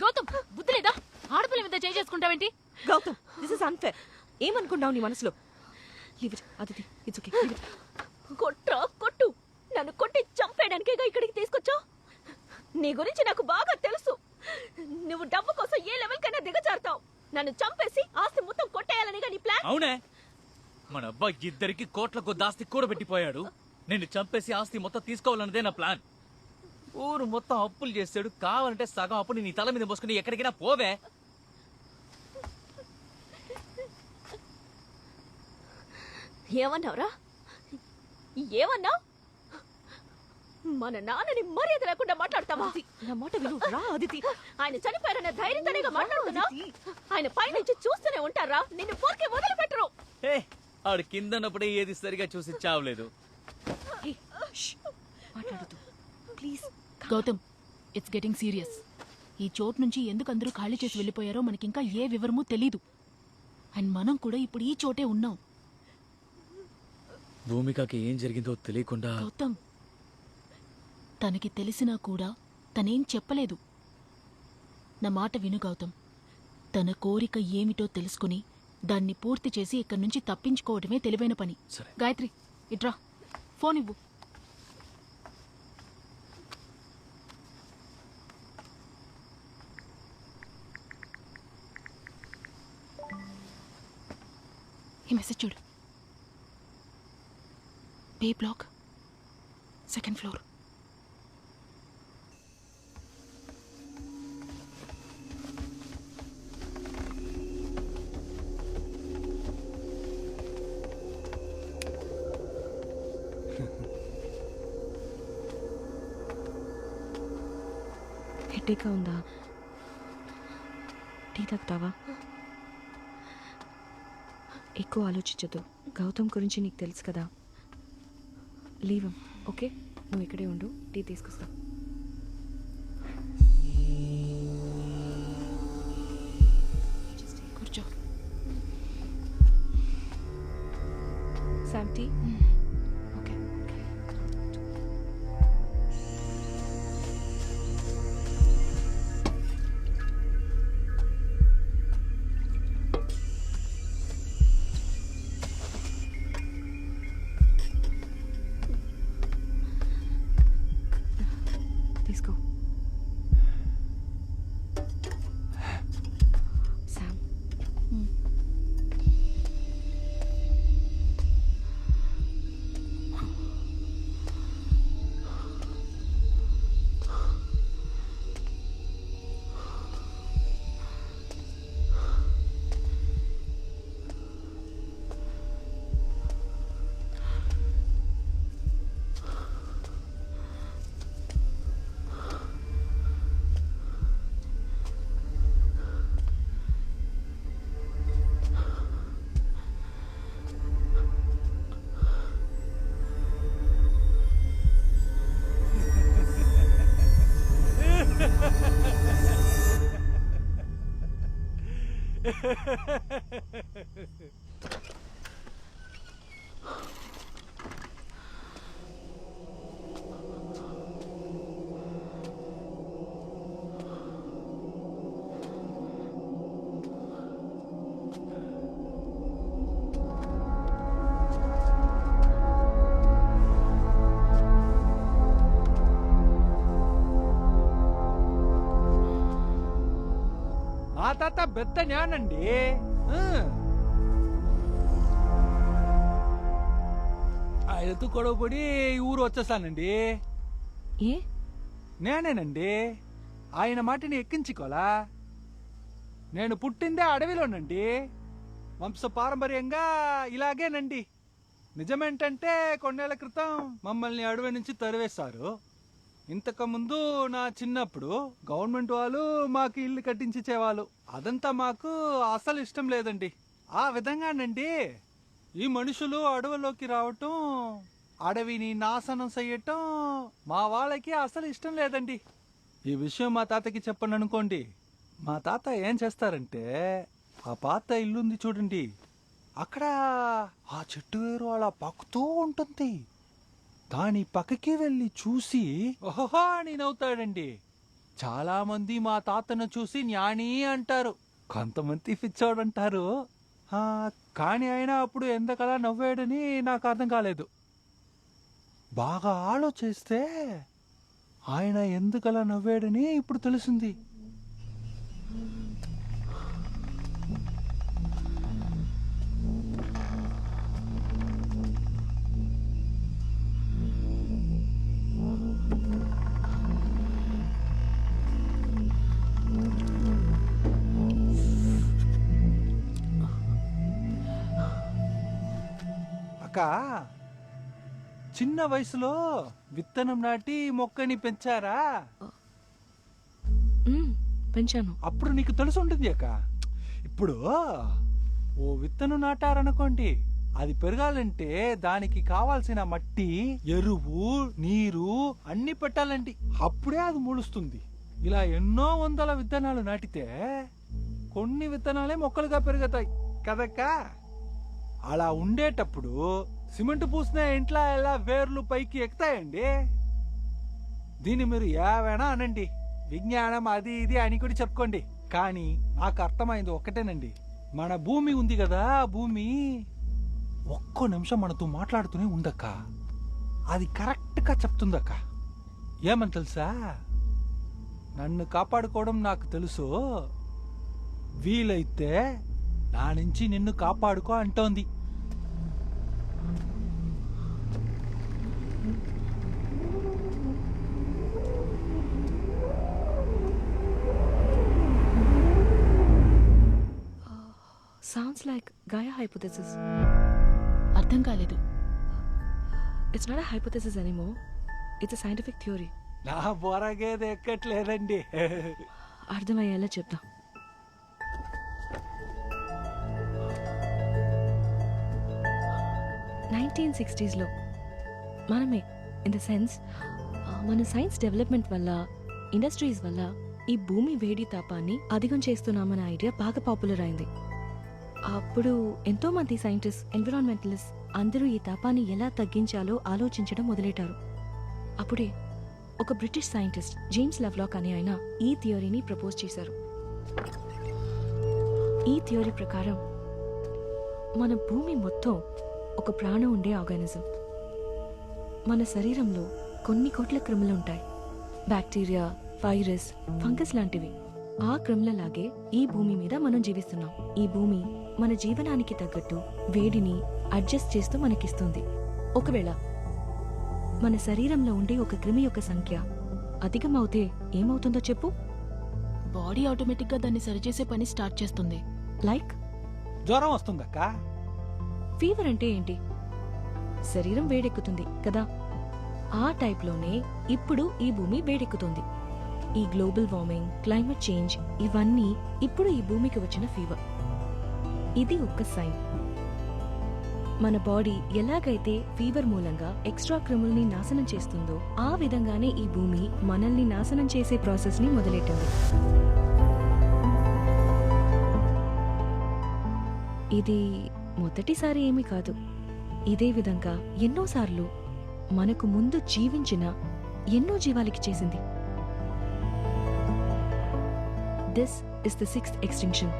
గౌతమ్, బుద్ధి లేదా? ఆడపిల్ల మీద చేసుకుంటావేంటి? Gautam, this is unfair. ఏమనుకున్నావు నీ మనసులో? Leave it Aditi, it's okay. Leave it. కొట్రా కొట్టు. నన్ను కొట్టి చంపేయడానికేగా ఇక్కడికి తీసుకొచ్చావు. నీ గురించి నాకు బాగా తెలుసు. నువ్వు డబ్బు కోసం ఏ లెవెల్ కైనా దిగజారుతావు. నన్ను చంపేసి ఆస్తి మొత్తం కొట్టేయాలనిగా నీ ప్లాన్. అవునే, మన అబ్బాయి ఇద్దరికి కోట్ల కొద్ది ఆస్తి కూడబెట్టిపోయాడు. నిన్ను చంపేసి ఆస్తి మొత్తం తీసుకోవాలన్నదే నా ప్లాన్. ఊరు మొత్తం అప్పులు చేసాడు. కావాలంటే సగం అప్పుని నీ తల మీద మోసుకుని ఎక్కడికైనా పోవే. ఏమన్నావురా? ఏమన్నావు? మన నాన్నని మర్యాద లేకుండా మాట్లాడతావా? నా మాట విను రా అదితి. ఆయన చనిపోయారన్న ధైర్యంతోనేగా మాట్లాడుతున్నా. ఆయన పైనుంచి చూస్తూనే ఉంటారా? నిన్ను పోర్కే వదిలిపెట్టరు. ఆడు కిందన్నప్పుడే ఏది సరిగా చూసి చావలేదు. మాట్లాడదు please. Gautam, it's getting serious. ఈ చోటు నుంచి ఎందుకు అందరూ ఖాళీ చేసి వెళ్ళిపోయారో మనకింకా ఏ వివరమూ తెలీదు. అండ్ మనం కూడా ఇప్పుడు ఈ చోటే ఉన్నాం. భూమికకి ఏం జరిగిందో తెలియకుండా. గౌతమ్, తనకి తెలిసినా కూడా తనేం చెప్పలేదు. నా మాట విను గౌతమ్. తన కోరిక ఏమిటో తెలుసుకుని దాన్ని పూర్తి చేసి ఇక్కడి నుంచి తప్పించుకోవడమే తెలివైన పని. గాయత్రి, ఇట్రా, ఫోన్ ఇవ్వు. ఈ మెసేజ్ చూడు. బే బ్లాక్, 2nd floor. హెడేక్గా ఉందా? టీ తాగుతావా? ఎక్కువ ఆలోచించదు. గౌతమ్ గురించి నీకు తెలుసు కదా. Leave okay. నువ్వు ఇక్కడే ఉండు, టీ తీసుకొస్తా. కూర్చో. Sam tea. ఓకే. తీసుకో. శామ్, తాత పెద్ద జ్ఞానండి. ఆయనతో గొడవపడి ఈ ఊరు వచ్చేసానండి. ఏ నేనేనండి ఆయన మాటిని ఎక్కించుకోలా. నేను పుట్టిందే అడవిలోనండి. వంశ పారంపర్యంగా ఇలాగేనండి. నిజమేంటంటే కొన్నేళ్ల క్రితం మమ్మల్ని అడవి నుంచి తరివేశారు. ఇంతకుముందు నా చిన్నప్పుడు గవర్నమెంట్ వాళ్ళు మాకు ఇల్లు కట్టించేవాళ్ళు. అదంతా మాకు అసలు ఇష్టం లేదండి. ఆ విధంగానండి ఈ మనుషులు అడవిలోకి రావటం, అడవిని నాశనం చెయ్యటం మా వాళ్ళకి అసలు ఇష్టం లేదండి. ఈ విషయం మా తాతకి చెప్పను అనుకోండి, మా తాత ఏం చేస్తారంటే ఆ పాత ఇల్లుంది చూడండి, అక్కడ ఆ చెట్టు వేరు అలా పాకుతూ ఉంటుంది. దాని పక్కకి వెళ్ళి చూసి ఓహో అని నవ్వుతాడండి. చాలా మంది మా తాతను చూసి జ్ఞాని అంటారు, కొంతమంది పిచ్చోడంటారు. కానీ ఆయన అప్పుడు ఎందుకలా నవ్వాడని నాకు అర్థం కాలేదు. బాగా ఆలోచిస్తే ఆయన ఎందుకలా నవ్వాడని ఇప్పుడు తెలిసింది. అక్క, చిన్న వయసులో విత్తనం నాటి మొక్కని పెంచారా? పెంచాను. అప్పుడు నీకు తెలిసి ఉంటుంది అక్క. ఇప్పుడు ఓ విత్తనం నాటారనుకోండి, అది పెరగాలంటే దానికి కావాల్సిన మట్టి, ఎరువు, నీరు అన్ని పెట్టాలండి. అప్పుడే అది మొలుస్తుంది. ఇలా ఎన్నో వందల విత్తనాలు నాటితే కొన్ని విత్తనాలే మొక్కలుగా పెరుగుతాయి కదక్కా. అలా ఉండేటప్పుడు సిమెంట్ పూసిన ఇంట్లో ఎలా వేర్లు పైకి ఎక్కుతాయండి. దీన్ని మీరు ఏవైనా అనండి, విజ్ఞానం అది ఇది అని కూడా చెప్పుకోండి, కానీ నాకు అర్థమైంది ఒక్కటేనండి. మన భూమి ఉంది కదా, భూమి ఒక్కో నిమిషం మనతో మాట్లాడుతూనే ఉందక్క. అది కరెక్ట్గా చెప్తుందక్క. ఏమని తెలుసా, నన్ను కాపాడుకోవడం నాకు తెలుసు, వీలైతే నా నుంచి నిన్ను కాపాడుకో అంటోంది. Sounds like గాయా hypothesis. అర్థం కాలేదు. It's not a hypothesis anymore, it's a scientific theory. నా బొరగేది ఎక్కట్లేదండి. అర్థమయ్యేలా చెప్తా. లో మనమే, ఇన్ ద సెన్స్ మన సైన్స్ డెవలప్మెంట్ వల్ల, ఇండస్ట్రీస్ వల్ల ఈ భూమి వేడి తాపాన్ని అధికం చేస్తున్నామన్న ఐడియా బాగా పాపులర్ అయింది. అప్పుడు ఎంతో మంది సైంటిస్ట్, ఎన్విరాన్మెంటలిస్ట్ అందరూ ఈ తాపాన్ని ఎలా తగ్గించాలో ఆలోచించడం మొదలెట్టారు. అప్పుడే ఒక బ్రిటిష్ సైంటిస్ట్ జేమ్స్ లవ్లాక్ అనే ఆయన ఈ థియరీని ప్రపోజ్ చేశారు. ఈ థియరీ ప్రకారం మన భూమి మొత్తం ఒక ప్రాణం ఉండే ఆర్గానిజం. మన శరీరంలో కొన్ని కోట్ల క్రిములు ఉంటాయి, బ్యాక్టీరియా, వైరస్, ఫంగస్ లాంటివి. ఆ క్రిములలాగే ఈ భూమి మీద మనం జీవిస్తున్నాం. ఈ భూమి మన జీవనానికి తగ్గట్టు వేడిని అడ్జస్ట్ చేస్తూ మనకిస్తుంది. ఒకవేళ మన శరీరంలో ఉండే ఒక క్రిమి యొక్క సంఖ్య అధికం అవుతే ఏమవుతుందో చెప్పు? బాడీ ఆటోమేటిక్ గా దాన్ని సరిచేసే పని స్టార్ట్ చేస్తుంది. లైక్ జ్వరం వస్తుందక్క. ఫీవర్ అంటే ఏంటి? శరీరం వేడెక్కుతుంది కదా. ఆ టైప్లోనే ఇప్పుడు ఈ భూమి వేడెక్కుతుంది. ఈ గ్లోబల్ వార్మింగ్, క్లైమేట్ చేంజ్ ఇవన్నీ ఇప్పుడు ఈ భూమికి వచ్చిన ఫీవర్. ఇది ఒక్క సైన్. మన బాడీ ఎలాగైతే ఫీవర్ మూలంగా ఎక్స్ట్రా క్రిముల్ని నాశనం చేస్తుందో ఆ విధంగానే ఈ భూమి మనల్ని నాశనం చేసే ప్రాసెస్ ని మొదలెట్టింది. ఇది మొదటిసారి ఏమీ కాదు. ఇదే విధంగా ఎన్నోసార్లు మనకు ముందు జీవించిన ఎన్నో జీవాలకి చేసింది. This is the 6th extinction.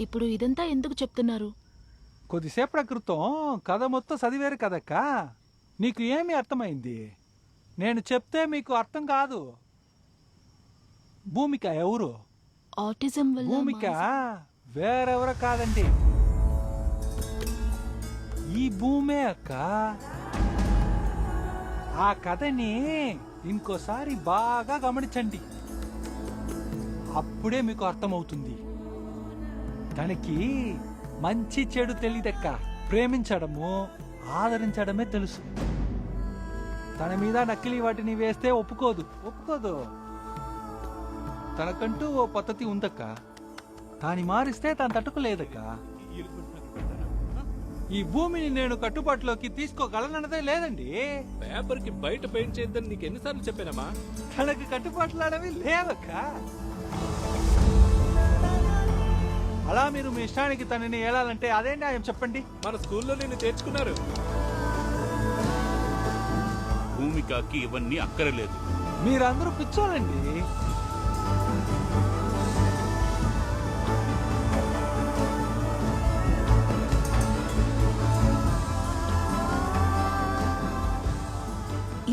ఇప్పుడు ఇదంతా ఎందుకు చెప్తున్నారు? కొద్దిసేపటి క్రితం కథ మొత్తం చదివేరు కదక్క, నీకు ఏమి అర్థమైంది? నేను చెప్తే మీకు అర్థం కాదు. భూమిక ఎవరు? ఆటిజం వల్ల భూమిక వేరెవరో కాదండి, ఈ భూమే అక్క. ఆ కథని ఇంకోసారి బాగా గమనించండి, అప్పుడే మీకు అర్థమవుతుంది. తనకి మంచి చెడు తెలియదక్క, ప్రేమించడము ఆదరించడమే తెలుసు. తన మీద నకిలీ వాటిని వేస్తే ఒప్పుకోదు. తనకంటూ ఓ పద్ధతి ఉందక్క, దాన్ని మారిస్తే తను తట్టుకోలేదక్క. ఈ భూమిని నేను కట్టుబాటులోకి తీసుకోగలనన్నదే లేదండి. పేపర్ కి బయట పెయింట్ చేద్దని నీకు ఎన్నిసార్లు చెప్పానమ్మా? తనకి కట్టుబాట్లాడవి లేవక్క. అలా మీరు మీ ఇష్టానికి తనని ఏలాలంటే అదే న్యాయం చెప్పండి. మన స్కూల్లో నిన్ను చేర్చుకున్నారు. భూమికకి ఇవన్నీ అక్కరలేదు. మీరందరూ పిచ్చోలండి.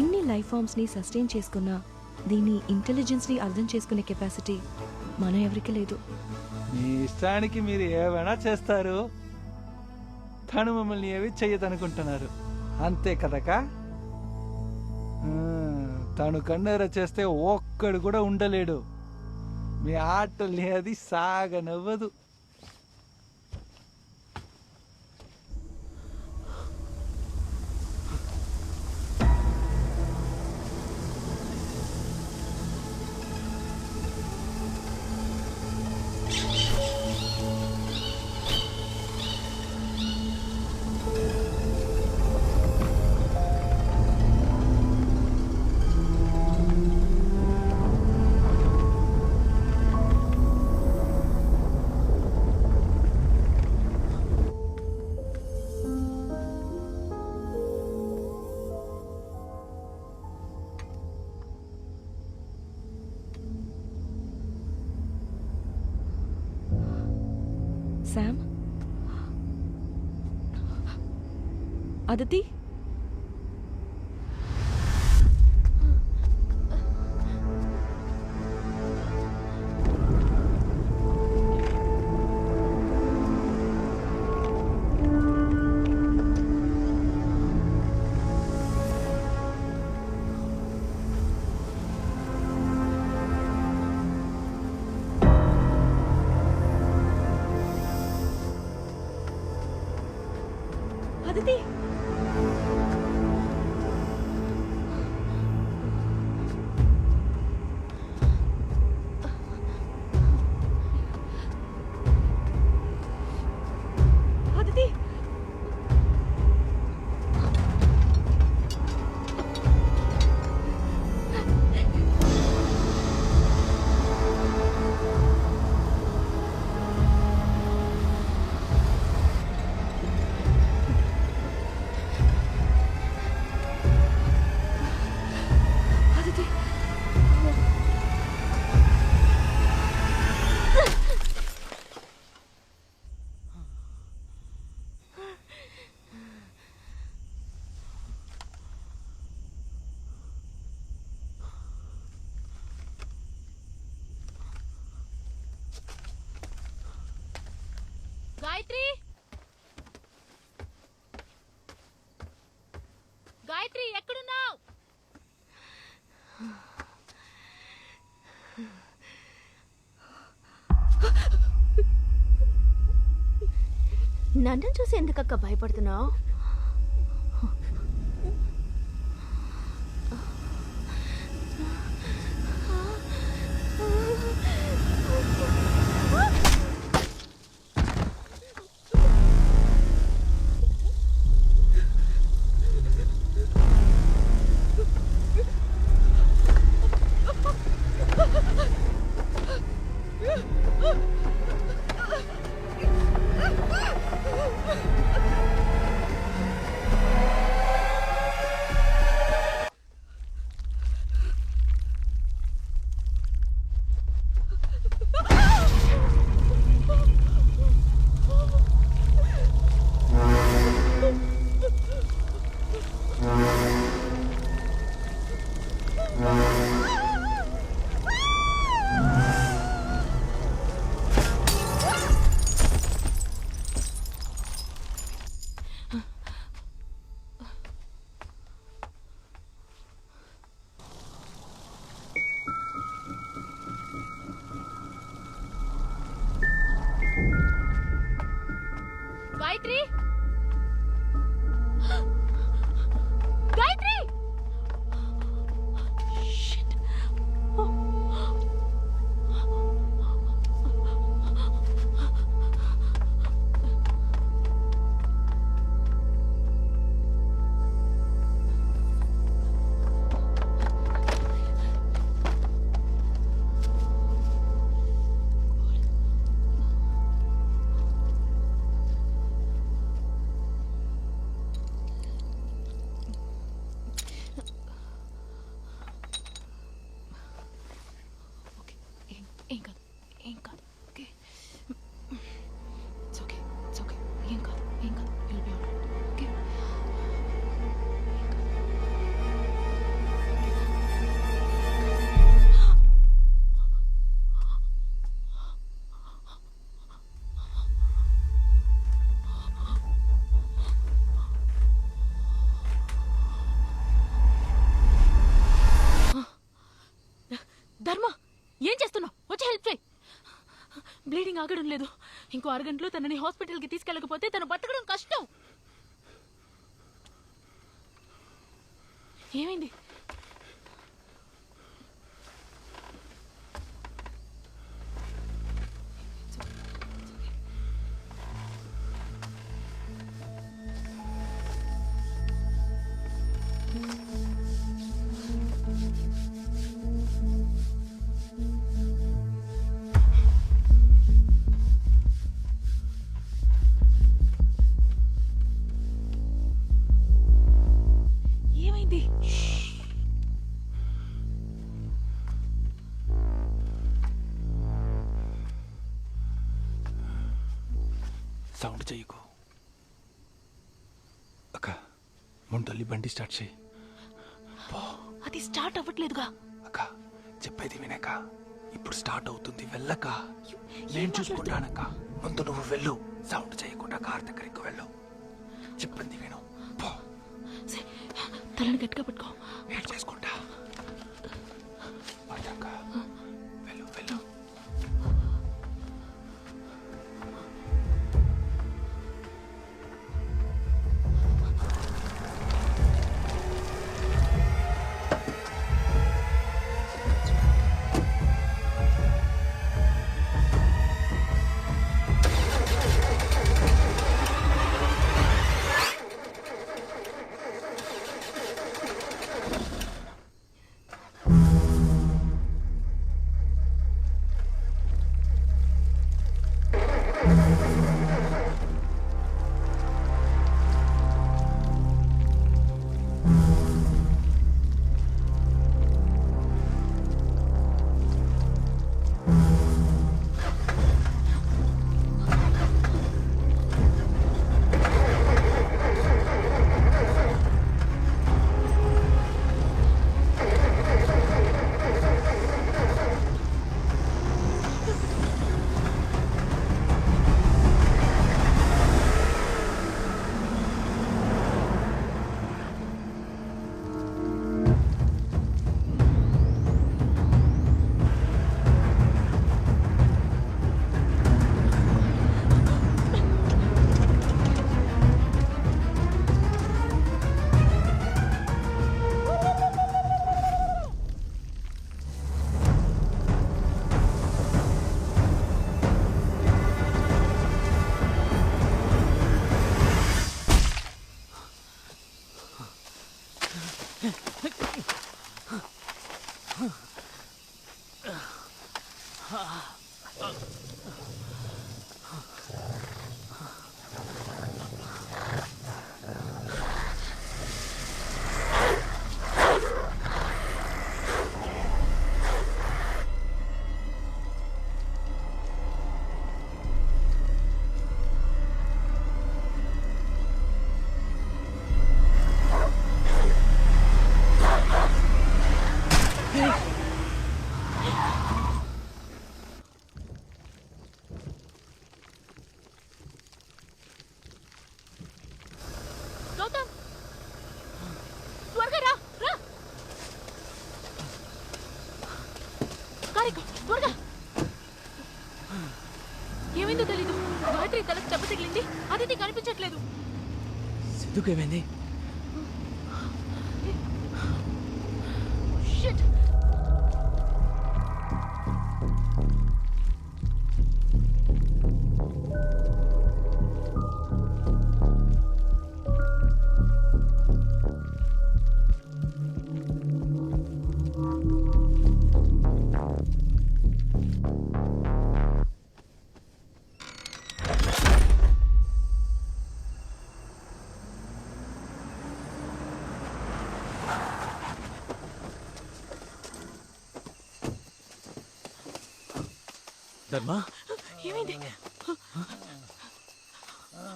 ఇన్ని లైఫ్ ఫామ్స్ని సస్టైన్ చేసుకున్న దీని ఇంటెలిజెన్స్ని అర్థం చేసుకునే కెపాసిటీ మన ఎవరికి లేదు. మీ ఇష్టానికి మీరు ఏమైనా చేస్తారు, తను మిమ్మల్ని ఏవి చెయ్యదనుకుంటున్నారు, అంతే కదకా? తను కన్నెర చేస్తే ఒక్కడు కూడా ఉండలేడు. మీ ఆటల్ని అది సాగనవ్వదు. శామ్, అదితి, అదితి. అదితి, అదితి. గాయత్రి, గాయత్రి ఎక్కడున్నావు? నన్ను చూసి ఎందుకక్క భయపడుతున్నావు? ఏం కాదు ఏం కాదు okay it's okay it's okay ఏం కాదు ఏం కాదు విల్ బి ఆల్రైట్ ఓకే ధర్మ ఏం చేస్తున్నావు వచ్చి హెల్ప్ చేయి బ్లీడింగ్ ఆగడం లేదు ఇంకో అరగంటలో తనని హాస్పిటల్కి తీసుకెళ్ళకపోతే తను బతకడం కష్టం ఏమైంది ఏమైంది సౌండ్ చెయ్యకు అక్క ముందల్లి బండి స్టార్ట్ చేయి అది స్టార్ట్ అవ్వట్లేదుగా అక్క చెప్పేది వినక ఇప్పుడు స్టార్ట్ అవుతుంది వెళ్ళక నేను చూసుకుంటానక్క ముందు నువ్వు వెళ్ళు సౌండ్ చేయకుండా కార్ దగ్గరికి వెళ్ళు చెప్పింది విను పో తలని గట్టిగా పట్టుకో నేను చేసుకుంటా అక్క వెళ్ళు వెళ్ళు గౌతమ్ త్వరగా రా రా కారికో త్వరగా ఏమైందో తెలీదు గాయత్రి తలకు దెబ్బ తగిలింది అది కనిపించట్లేదు సిద్ధుకు ఏమైంది షిట్ ధర్మా ఏమైంది?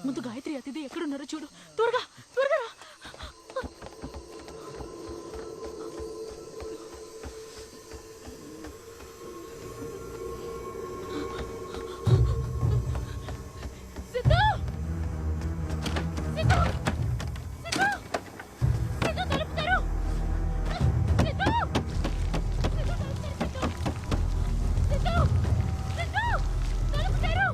ముందు గాయత్రి అతిథి ఎక్కడున్నారో చూడు. త్వరగా త్వరగా రా. సిద్ధు! సిద్ధు! సిద్ధు! సిద్ధు, తలుపు తెరు! సిద్ధు! సిద్ధు, తలుపు తెరు, సిద్ధు! సిద్ధు! సిద్ధు! తలుపు తెరు!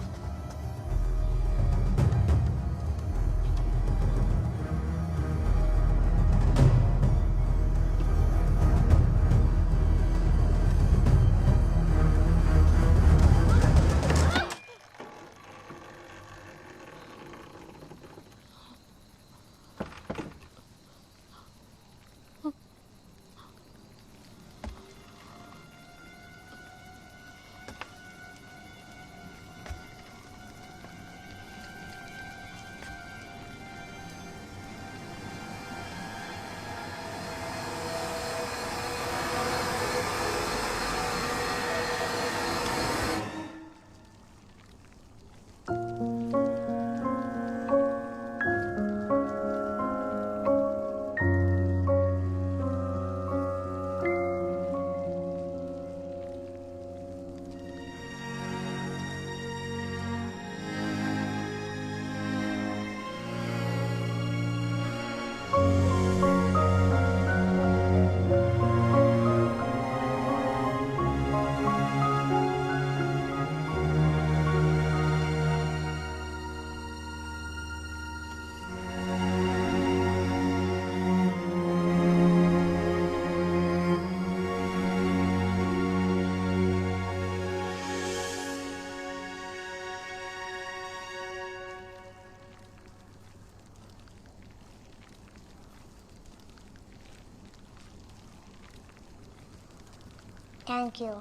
Thank you.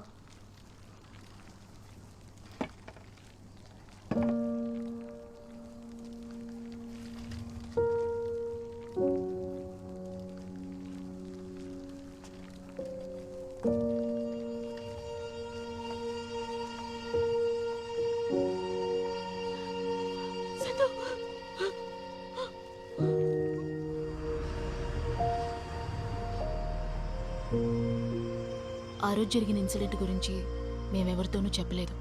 సిద్ధు! ఆ రోజు జరిగిన ఇన్సిడెంట్ గురించి మేమెవరితోనూ చెప్పలేదు.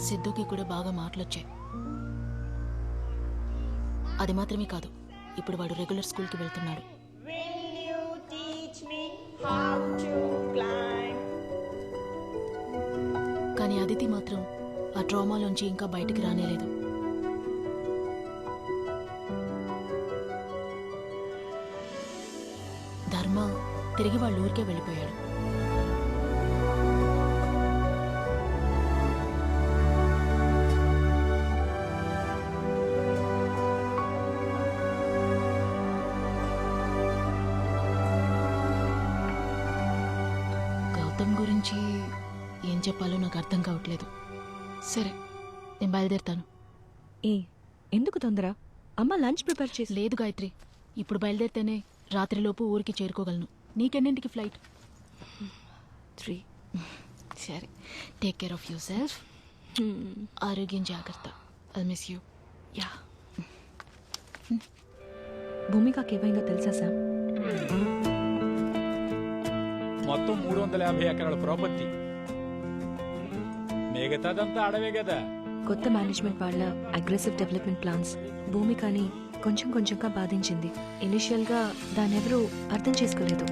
సిద్ధుకి కూడా బాగా మాటలొచ్చాయి. అది మాత్రమే కాదు, ఇప్పుడు వాడు రెగ్యులర్ స్కూల్కి వెళ్తున్నాడు. కానీ అదితి మాత్రం ఆ ట్రామాలోంచి ఇంకా బయటికి రానేలేదు. ధర్మ తిరిగి వాళ్ళ ఊరికే వెళ్ళిపోయాడు. గౌతమ్ గురించి ఏం చెప్పాలో నాకు అర్థం కావట్లేదు. సరే, నేను బయలుదేరుతాను. ఎందుకు తొందర? అమ్మ లంచ్ ప్రిపేర్ చేసి. లేదు గాయత్రి, ఇప్పుడు బయలుదేరితేనే రాత్రిలోపు ఊరికి చేరుకోగలను. నీకెన్నింటికి ఫ్లైట్? 3. సరే, take care of your self. ఆరోగ్యం జాగ్రత్త. I miss you. యా. భూమికకి ఏమైందో తెలుసా సార్? మొత్తం 350 ఎకరాల ప్రాపర్టీ. మిగతాదంతా అడవే కదా. కొత్త మేనేజ్మెంట్ వాళ్ళ అగ్రెసివ్ డెవలప్మెంట్ ప్లాన్స్ భూమికని కొంచెం కొంచెంగా బాధించింది. ఇనిషియల్ గా దానెవరూ అర్థం చేసుకోలేదు.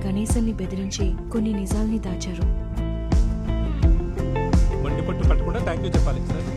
గణేశన్ని బెదిరించి కొన్ని నిజాల్ని దాచారు. మండి పట్టు పట్టకుండా థ్యాంక్ యూ చెప్పాలి సార్.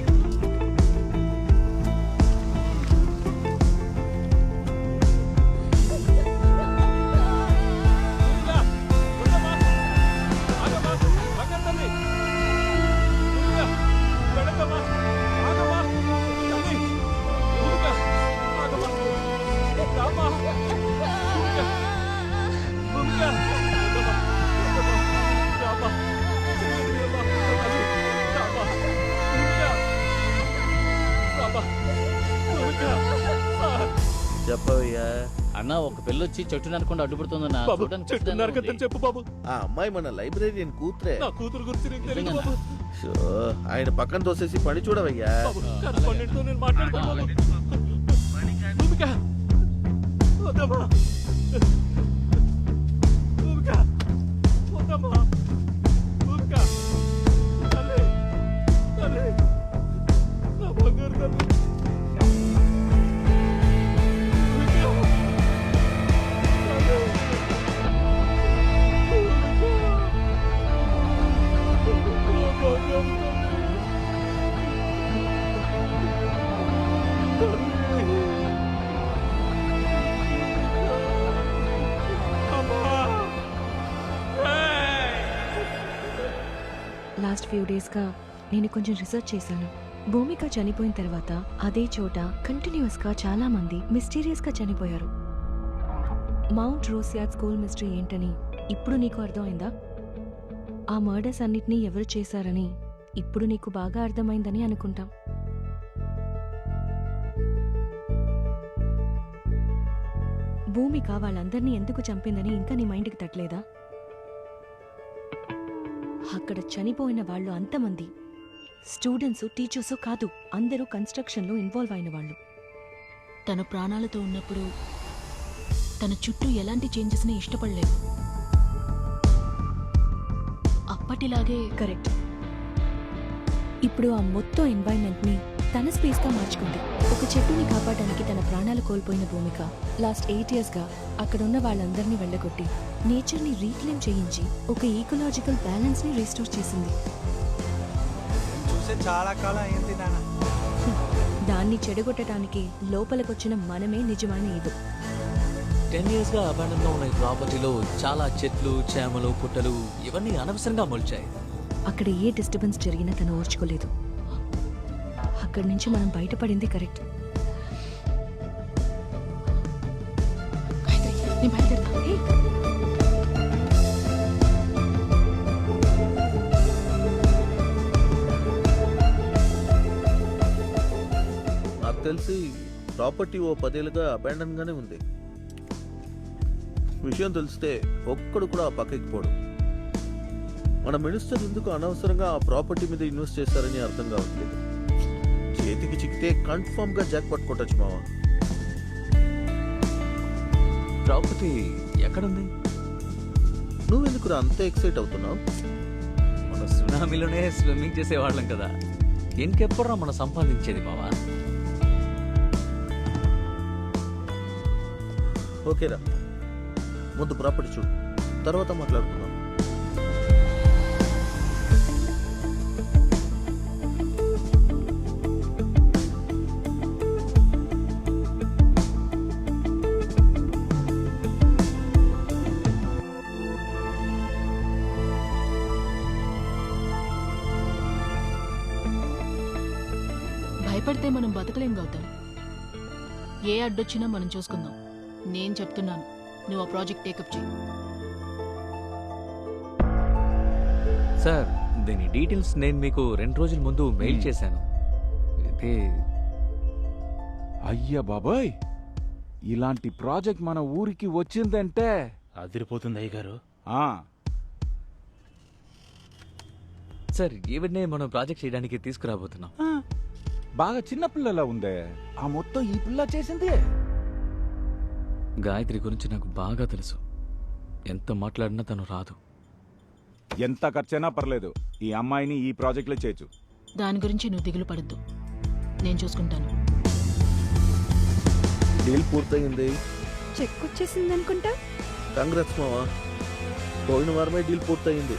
అన్న ఒక పిల్లొచ్చి చెట్టు నరకుండా అడ్డుపడుతుందన్న బాబు, చూడడానికి చెట్టు ఖచ్చితంగా నరకద్దని ఉంది. చెప్పు బాబు. ఆ అమ్మాయి మన లైబ్రేరియన్ కూతురే. నా కూతురు గురించి నీకు తెలియదు నిజంగానా? బాబు. షో, ఆయన పక్కన తోసేసి పని చూడవయ్యా. కరెస్పాండెంట్తో నేను మాట్లాడుకోను బాబు. భూమిక వద్దమ్మా. భూమిక వద్దమ్మా. భూమిక తల్లి తల్లి నా బంగారు తల్లి. లాస్ట్ ఫ్యూ డేస్గా నేను కొంచెం రీసెర్చ్ చేశాను. భూమిక చనిపోయిన తర్వాత అదే చోట కంటిన్యూస్గా చాలా మంది మిస్టీరియస్గా చనిపోయారు. మౌంట్ రోసియాడ్ స్కూల్ మిస్టరీ ఏంటని ఇప్పుడు నీకు అర్థమైందా? ఆ మర్డర్స్ అన్నిటినీ ఎవరు చేశారని ఇప్పుడు నీకు బాగా అర్థమైందని అనుకుంటాం. భూమిక వాళ్ళందరినీ ఎందుకు చంపిందని ఇంకా నీ మైండ్కి తట్టలేదా? అక్కడ చనిపోయిన వాళ్ళు అంతమంది స్టూడెంట్స్, టీచర్స్ కాదు, అందరూ కన్స్ట్రక్షన్లో ఇన్వాల్వ్ అయిన వాళ్ళు. తన ప్రాణాలతో ఉన్నప్పుడు తన చుట్టూ ఎలాంటి చేంజెస్ని ఇష్టపడలేదు. అప్పటిలాగే కరెక్ట్. ఇప్పుడు ఆ మొత్తం ఎన్వైరన్మెంట్ని తన స్పేస్గా మార్చుకుంది. ఒక చెట్టుని కాపాడడానికి తన ప్రాణాలు కోల్పోయిన భూమిక లాస్ట్ 8 yearsగా అక్కడున్న వాళ్ళందరినీ వెళ్ళగొట్టి నేచర్ని రీక్లెయిమ్ చేయించి ఒక ఈకలాజికల్ బ్యాలెన్స్ని రీస్టోర్ చేసింది. చూసే చాలా కాలం అయింది నాన్న. దాన్ని చెడగొట్టడానికి లోపలికొచ్చిన మనమే నిజమైన ఇది. 10 yearsగా అబాండన్గా ఉన్న ఈ ప్రాపర్టీలో చాలా చెట్లు, చేమలు, పుట్టలు ఇవన్నీ అనవసరంగా మొలిచాయి. అక్కడ ఏ డిస్టర్బెన్స్ జరిగినా తను ఓర్చుకోలేదు. అక్కడి నుంచి మనం బయటపడింది కరెక్ట్. నేను బయలుదేరుతా. నాకు తెలిసి ప్రాపర్టీ ఓ 10 ఏళ్ళుగా అబాండన్ గానే ఉంది. విషయం తెలిస్తే ఒక్కడు కూడా ఆ పక్కకి పోడు. మన మినిస్టర్ ఎందుకు అనవసరంగా ఆ ప్రాపర్టీ మీద ఇన్వెస్ట్ చేశారని అర్థం కావట్లేదు. చేతికి చిక్కితే కన్ఫర్మ్ గా జాక్ పట్టుకోవచ్చు మావా. ప్రాపర్టీ ఎక్కడుంది? నువ్వెందుకు అంత ఎక్సైట్ అవుతున్నావు? మన సునామీలోనే స్విమ్మింగ్ చేసేవాళ్ళం కదా, ఇంకెప్పుడరా మనం సంపాదించేది బావా? ఓకేరా, ముందు ప్రాపర్టీ చూడు, తర్వాత మాట్లాడుకుందాం. భయపడితే మనం బతకలేం గౌతమ్. ఏ అడ్డొచ్చినా మనం చూసుకుందాం. నేను చెప్తున్నాను, నువ్వు ఆ ప్రాజెక్ట్ టేకప్ చేయి. సార్, దీని డీటెయిల్స్ నేను మీకు 2 రోజుల ముందు మెయిల్ చేశాను. అయితే అయ్యా బాబాయ్, ఇలాంటి ప్రాజెక్ట్ మన ఊరికి వచ్చిందంటే అదిరిపోతుంది అయ్యగారు. సార్, ఈవిడ్నే మనం ప్రాజెక్ట్ చేయడానికి తీసుకురాబోతున్నాం. బాగా చిన్నపిల్లలా ఉందే. ఆ మొత్తం ఈ పిల్ల చేసింది. గాయత్రి గురించి నాకు బాగా తెలుసు. ఎంత మాట్లాడినా తను రాదు. ఎంత ఖర్చైనా పర్లేదు, ఈ అమ్మాయిని ఈ ప్రాజెక్ట్లో చేయొచ్చు. దాని గురించి నువ్వు దిగులు పడద్దు, నేను చూసుకుంటాను. డీల్ పూర్తయింది. చెక్ వచ్చేసింది అనుకుంటా. కాంగ్రెస్ మావా, పోయిన వారమే డీల్ పూర్తయింది.